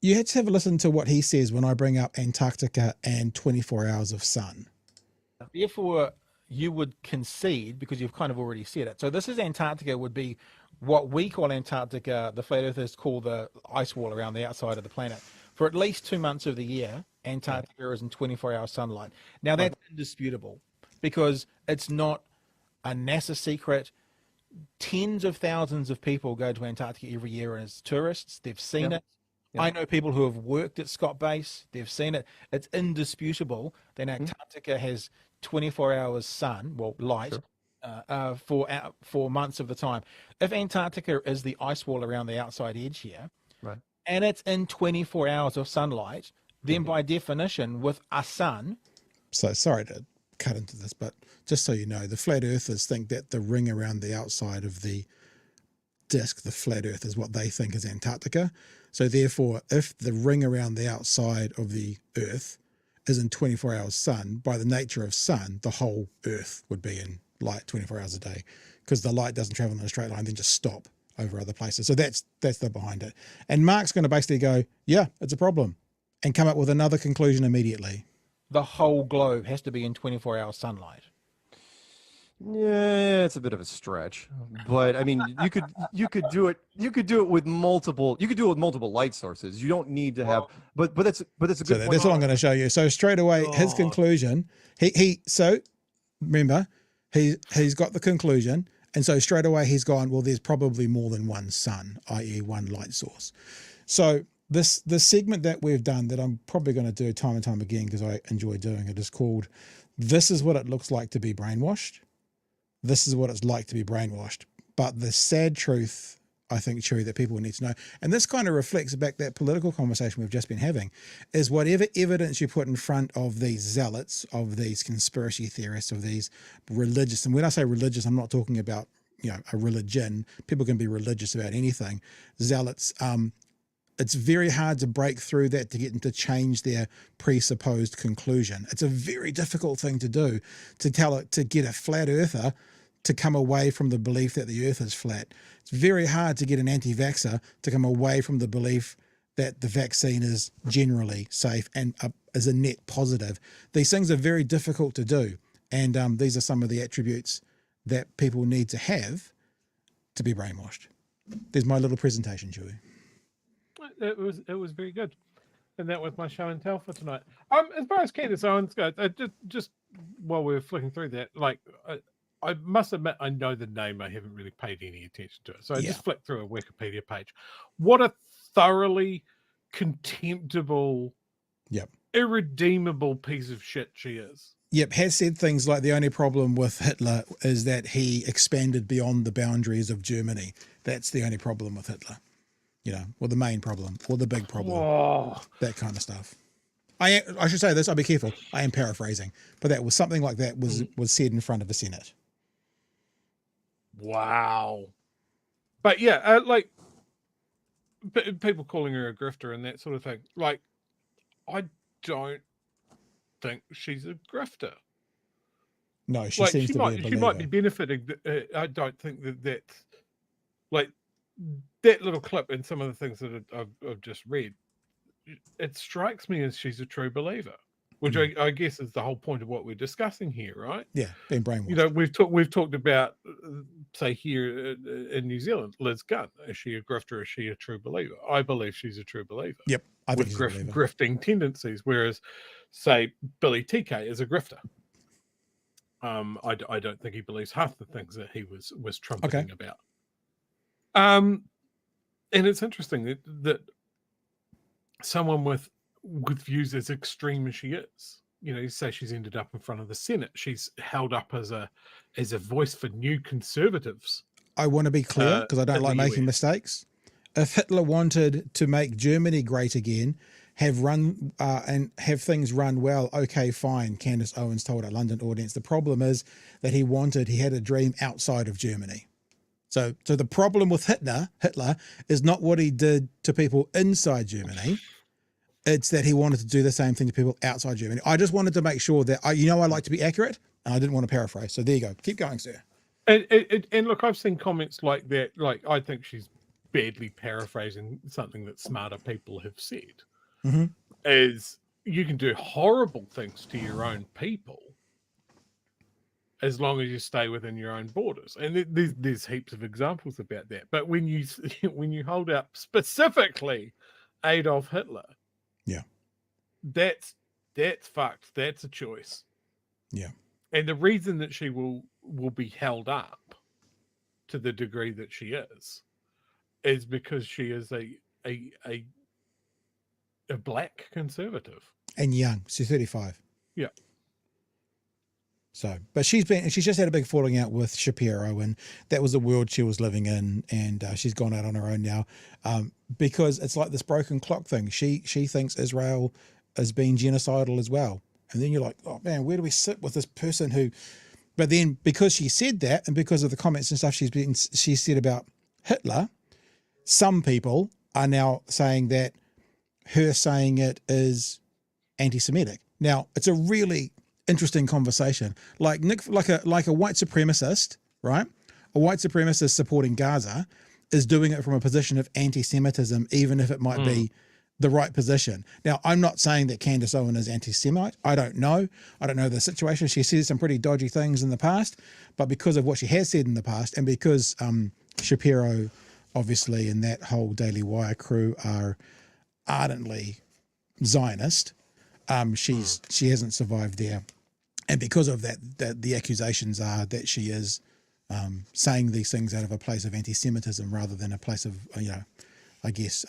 you had to have a listen to what he says when I bring up Antarctica and 24 hours of sun. Therefore, you would concede, because you've kind of already said it. So this is Antarctica, would be what we call Antarctica, the flat earthers call the ice wall around the outside of the planet. For at least 2 months of the year, Antarctica is in 24-hour sunlight. Now that's indisputable, because it's not a NASA secret. Tens of thousands of people go to Antarctica every year as tourists. They've seen it. I know people who have worked at Scott Base. They've seen it. It's indisputable that Antarctica has 24 hours sun, well, light, for months of the time. If Antarctica is the ice wall around the outside edge here, and it's in 24 hours of sunlight, then by definition, with a sun. So sorry to cut into this, but just so you know, the flat earthers think that the ring around the outside of the disk, the flat earth, is what they think is Antarctica. So therefore, if the ring around the outside of the earth is in 24 hours sun, by the nature of sun, the whole earth would be in light 24 hours a day, because the light doesn't travel in a straight line, then just stop over other places. So that's the behind it. And Mark's going to basically go, yeah, it's a problem, and come up with another conclusion immediately. The whole globe has to be in 24-hour sunlight. Yeah, it's a bit of a stretch, but I mean, you could do it. You could do it with multiple. You could do it with multiple light sources. You don't need to have. But that's a good so point. That's what I'm going to show you. So straight away, his conclusion. So remember, he's got the conclusion, and so straight away he's gone, well, there's probably more than one sun, i.e., one light source. So the segment that we've done, that I'm probably going to do time and time again because I enjoy doing it, is called "This is what it looks like to be brainwashed." This is what it's like to be brainwashed. But the sad truth, I think, Chewy, that people need to know, and this kind of reflects back that political conversation we've just been having, is whatever evidence you put in front of these zealots, of these conspiracy theorists, of these religious, and when I say religious, I'm not talking about, a religion. People can be religious about anything. Zealots, it's very hard to break through that to get them to change their presupposed conclusion. It's a very difficult thing to do, to get a flat earther to come away from the belief that the earth is flat. It's very hard to get an anti-vaxxer to come away from the belief that the vaccine is generally safe and is a net positive. These things are very difficult to do. And these are some of the attributes that people need to have to be brainwashed. There's my little presentation, Chewy. It was very good, and that was my show and tell for tonight. As far as Candice Owens goes, just while we were flicking through that, I must admit I know the name. I haven't really paid any attention to it, so I just flicked through a Wikipedia page. What a thoroughly contemptible, irredeemable piece of shit she is. Yep, has said things like the only problem with Hitler is that he expanded beyond the boundaries of Germany. That's the only problem with Hitler. Or the main problem, or the big problem, that kind of stuff. I should say this, I'll be careful, I am paraphrasing, but that was something like that was said in front of the Senate. Wow. But yeah, people calling her a grifter and that sort of thing. I don't think she's a grifter. No, she seems to be a believer. She might be benefiting. I don't think that's Like that little clip and some of the things that I've just read, it strikes me as she's a true believer, which I guess is the whole point of what we're discussing here, right? Yeah, being brainwashed. You know, we've talked about, say here in New Zealand, Liz Gunn. Is she a grifter? Is she a true believer? I believe she's a true believer. Yep, I think with grifting tendencies, whereas, say, Billy TK is a grifter. I don't think he believes half the things that he was trumpeting about. And it's interesting that someone with views as extreme as she is, you know, you say she's ended up in front of the Senate. She's held up as a voice for new conservatives. I want to be clear because I don't like making mistakes. If Hitler wanted to make Germany great again, have things run well, okay, fine, Candice Owens told a London audience. The problem is that he had a dream outside of Germany. So the problem with Hitler is not what he did to people inside Germany. It's that he wanted to do the same thing to people outside Germany. I just wanted to make sure that, I like to be accurate, and I didn't want to paraphrase. So there you go. Keep going, sir. And look, I've seen comments like that. Like, I think she's badly paraphrasing something that smarter people have said. Mm-hmm. Is you can do horrible things to your own people as long as you stay within your own borders. And there's heaps of examples about that. But when you hold up specifically Adolf Hitler, yeah, that's fucked. That's a choice. Yeah. And the reason that she will be held up to the degree that she is because she is a black conservative. And young. She's 35. Yeah. So, but she's just had a big falling out with Shapiro, and that was the world she was living in, and she's gone out on her own now, because it's like this broken clock thing. She thinks Israel is being genocidal as well, and then you're like, oh man, where do we sit with this person who? But then because she said that, and because of the comments and stuff she said about Hitler, some people are now saying that her saying it is anti-Semitic. Now it's a really interesting conversation. Like a white supremacist, right? A white supremacist supporting Gaza is doing it from a position of anti-Semitism, even if it might be the right position. Now, I'm not saying that Candice Owens is anti-Semite. I don't know the situation. She said some pretty dodgy things in the past, but because of what she has said in the past, and because Shapiro, obviously, and that whole Daily Wire crew are ardently Zionist, she hasn't survived there, and because of that, the accusations are that she is saying these things out of a place of anti-Semitism rather than a place of I guess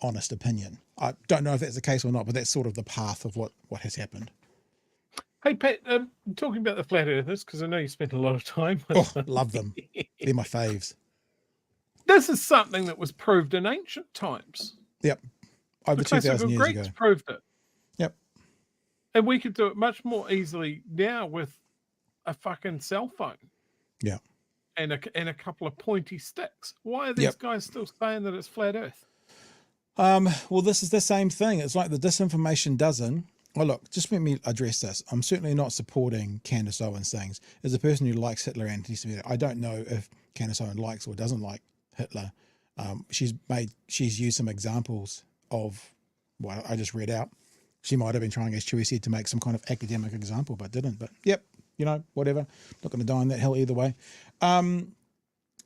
honest opinion. I don't know if that's the case or not, but that's sort of the path of what has happened. Hey Pat, talking about the flat earthers, because I know you spent a lot of time with them. Love them. They're my faves. This is something that was proved in ancient times. Yep. Over 2,000 years Greeks ago. Proved it. Yep. And we could do it much more easily now with a fucking cell phone. Yeah. And a couple of pointy sticks. Why are these guys still saying that it's flat earth? Well, this is the same thing. It's like the disinformation doesn't. Well, look, just let me address this. I'm certainly not supporting Candice Owens things. As a person who likes Hitler and anti-Semitic, I don't know if Candice Owens likes or doesn't like Hitler. She's used some examples of what I just read out. She might have been trying, as Chewie said, to make some kind of academic example, but didn't. But yep, whatever. Not going to die on that hill either way.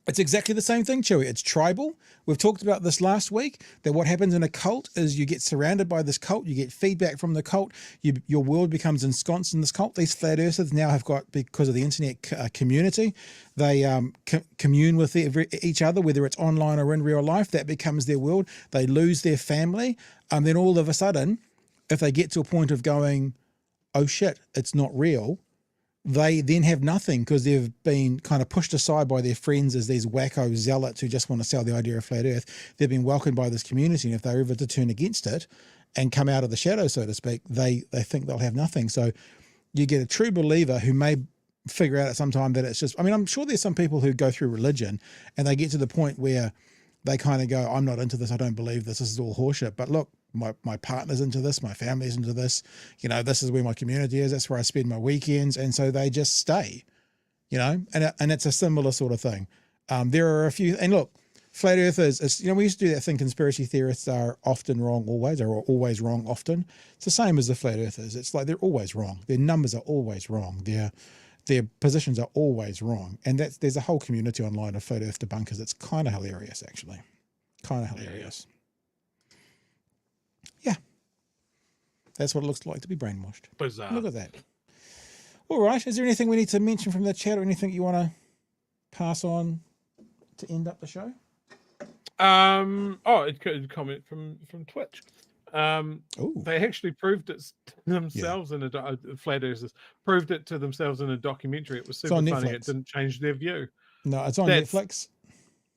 It's exactly the same thing, Chewie. It's tribal. We've talked about this last week, that what happens in a cult is you get surrounded by this cult, you get feedback from the cult, your world becomes ensconced in this cult. These flat earthers now have got, because of the internet community, they commune with each other, whether it's online or in real life. That becomes their world. They lose their family. Then all of a sudden, if they get to a point of going, oh shit, it's not real, they then have nothing because they've been kind of pushed aside by their friends as these wacko zealots who just want to sell the idea of flat earth. They've been welcomed by this community, and if they're ever to turn against it and come out of the shadows, so to speak, they think they'll have nothing. So you get a true believer who may figure out at some time that it's just, I mean, I'm sure there's some people who go through religion and they get to the point where they kind of go, I'm not into this, I don't believe this is all horseshit. But look, my partner's into this, my family's into this, this is where my community is, that's where I spend my weekends, and so they just stay, and it's a similar sort of thing. There are a few, and look, flat earthers, we used to do that thing, conspiracy theorists are often wrong always, or always wrong often. It's the same as the flat earthers. It's like they're always wrong. Their numbers are always wrong. Their positions are always wrong. And there's a whole community online of flat earth debunkers. It's kind of hilarious, actually. Kind of hilarious. Yeah. That's what it looks like to be brainwashed. Bizarre. Look at that. All right. Is there anything we need to mention from the chat, or anything you want to pass on to end up the show? It could comment from Twitch. They actually proved it themselves in a flat earthers proved it to themselves in a documentary. It was super funny. Netflix. It didn't change their view. No, it's on Netflix.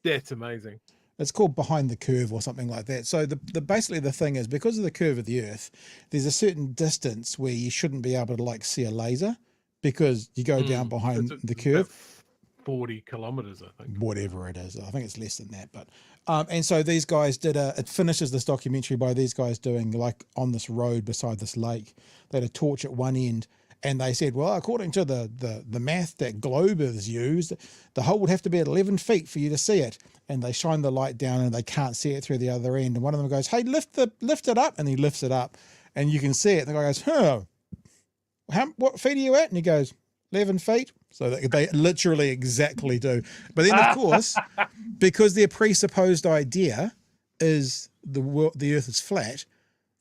That's amazing. It's called Behind the Curve or something like that. So basically the thing is, because of the curve of the Earth, there's a certain distance where you shouldn't be able to see a laser, because you go down behind the curve. 40 kilometers, I think. Whatever it is. I think it's less than that. But and so these guys it finishes this documentary by these guys doing, like, on this road beside this lake, they had a torch at one end, and they said, well, according to the math that globers used, the hole would have to be at 11 feet for you to see it. And they shine the light down and they can't see it through the other end. And one of them goes, hey, lift it up. And he lifts it up and you can see it. And the guy goes, what feet are you at? And he goes, 11 feet. So they literally exactly do. But then, of course, because their presupposed idea is the Earth is flat,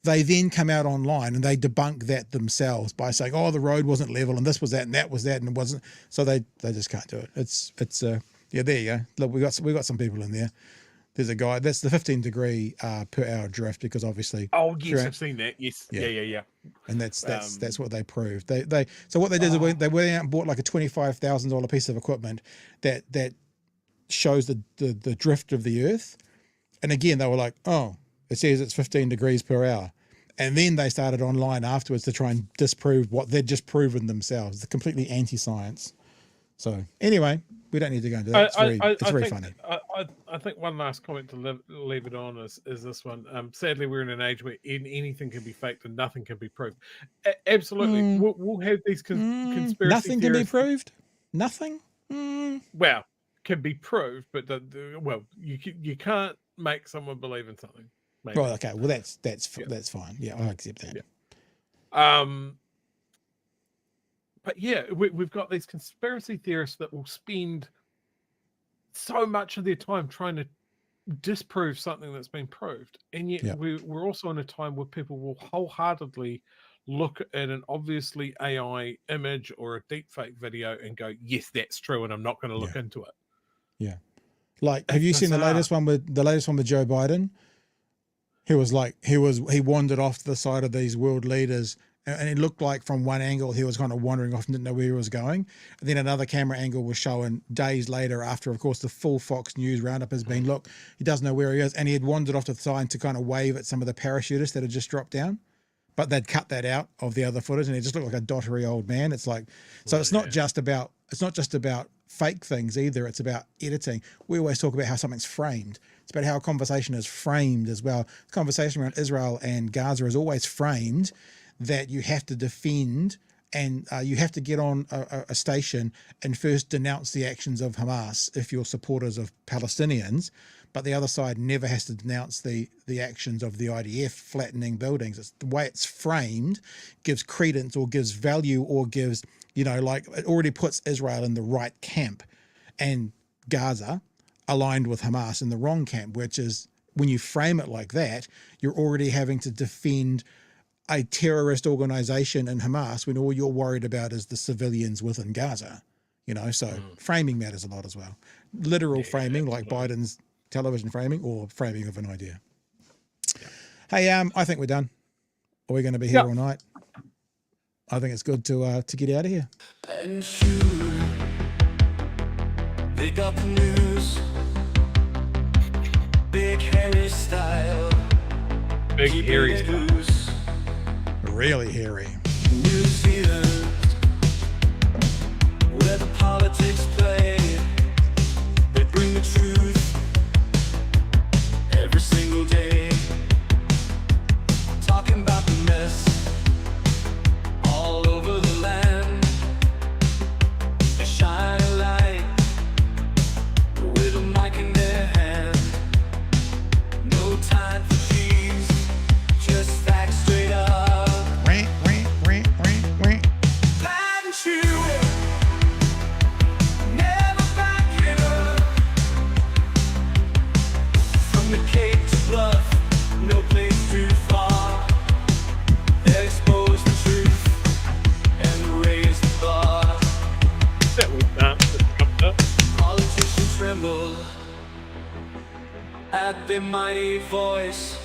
they then come out online and they debunk that themselves by saying, oh, the road wasn't level and this was that and that was that and it wasn't. So they just can't do it. It's yeah, there you go. Look, we got some people in there. There's a guy, that's the 15 degree per hour drift, because obviously. Oh yes, I've seen that. Yes, yeah. And that's what they proved. So what they did is they went out and bought like a $25,000 piece of equipment that shows the drift of the Earth. And again, they were like, oh, it says it's 15 degrees per hour. And then they started online afterwards to try and disprove what they'd just proven themselves. It's completely anti-science. So anyway, we don't need to go into that. It's very funny. I think one last comment to leave it on is this one. Sadly, we're in an age where anything can be faked and nothing can be proved. Absolutely. We'll have these conspiracy Nothing theories. can be proved? Nothing? Well, can be proved, but you can't make someone believe in something. Maybe. Right, okay. Well, that's fine. Yeah, I accept that. Yeah. But yeah, we've got these conspiracy theorists that will spend so much of their time trying to disprove something that's been proved. And yet we're also in a time where people will wholeheartedly look at an obviously AI image or a deepfake video and go, yes, that's true, and I'm not going to look into it. Yeah. Like, have you seen the latest one with Joe Biden? He wandered off to the side of these world leaders, and it looked like from one angle he was kind of wandering off and didn't know where he was going. And then another camera angle was shown days later after, of course, the full Fox News roundup has been, look, he doesn't know where he is. And he had wandered off to the side to kind of wave at some of the parachutists that had just dropped down. But they'd cut that out of the other footage and he just looked like a dottery old man. It's like, so it's not just about fake things either. It's about editing. We always talk about how something's framed. It's about how a conversation is framed as well. The conversation around Israel and Gaza is always framed that you have to defend and you have to get on a station and first denounce the actions of Hamas if you're supporters of Palestinians, but the other side never has to denounce the actions of the IDF flattening buildings. It's the way it's framed gives credence or gives value or gives, like it already puts Israel in the right camp and Gaza aligned with Hamas in the wrong camp, which is when you frame it like that, you're already having to defend a terrorist organization in Hamas when all you're worried about is the civilians within Gaza, so framing matters a lot as well. Literal framing, like Biden's television framing, or framing of an idea. Yeah. Hey, I think we're done. Are we going to be here all night? I think it's good to get out of here. And shoot, pick up the news, big hairy style, big hairy style. Really hairy. New Zealand, where the politics play, they bring the truth every single day. Talking about the mess all over the land. They shine a light Advocate to bluff, no place too far. Expose the truth and raise the bar. That was that. Politicians tremble at their mighty voice.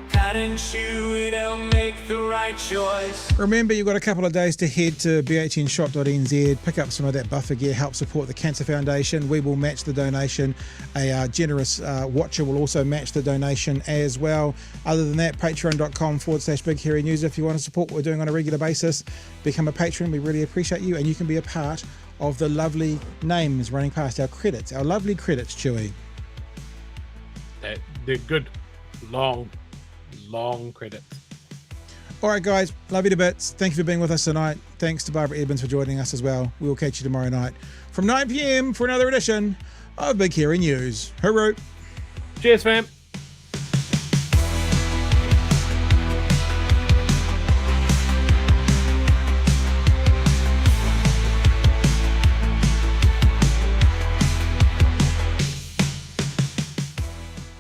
Hadn't you, they'll make the right choice. Remember, you've got a couple of days to head to bhnshop.nz, pick up some of that buffer gear, help support the Cancer Foundation. We will match the donation. A generous watcher will also match the donation as well. Other than that, patreon.com/Big Hairy News. If you want to support what we're doing on a regular basis, become a patron. We really appreciate you, and you can be a part of the lovely names running past our credits, our lovely credits, Chewy. They're good, long credits. All right, guys, love you to bits. Thank you for being with us tonight. Thanks to Barbara Edmonds for joining us as well. We will catch you tomorrow night from 9 p.m. for another edition of Big Hairy News. Hooroo. Cheers, fam.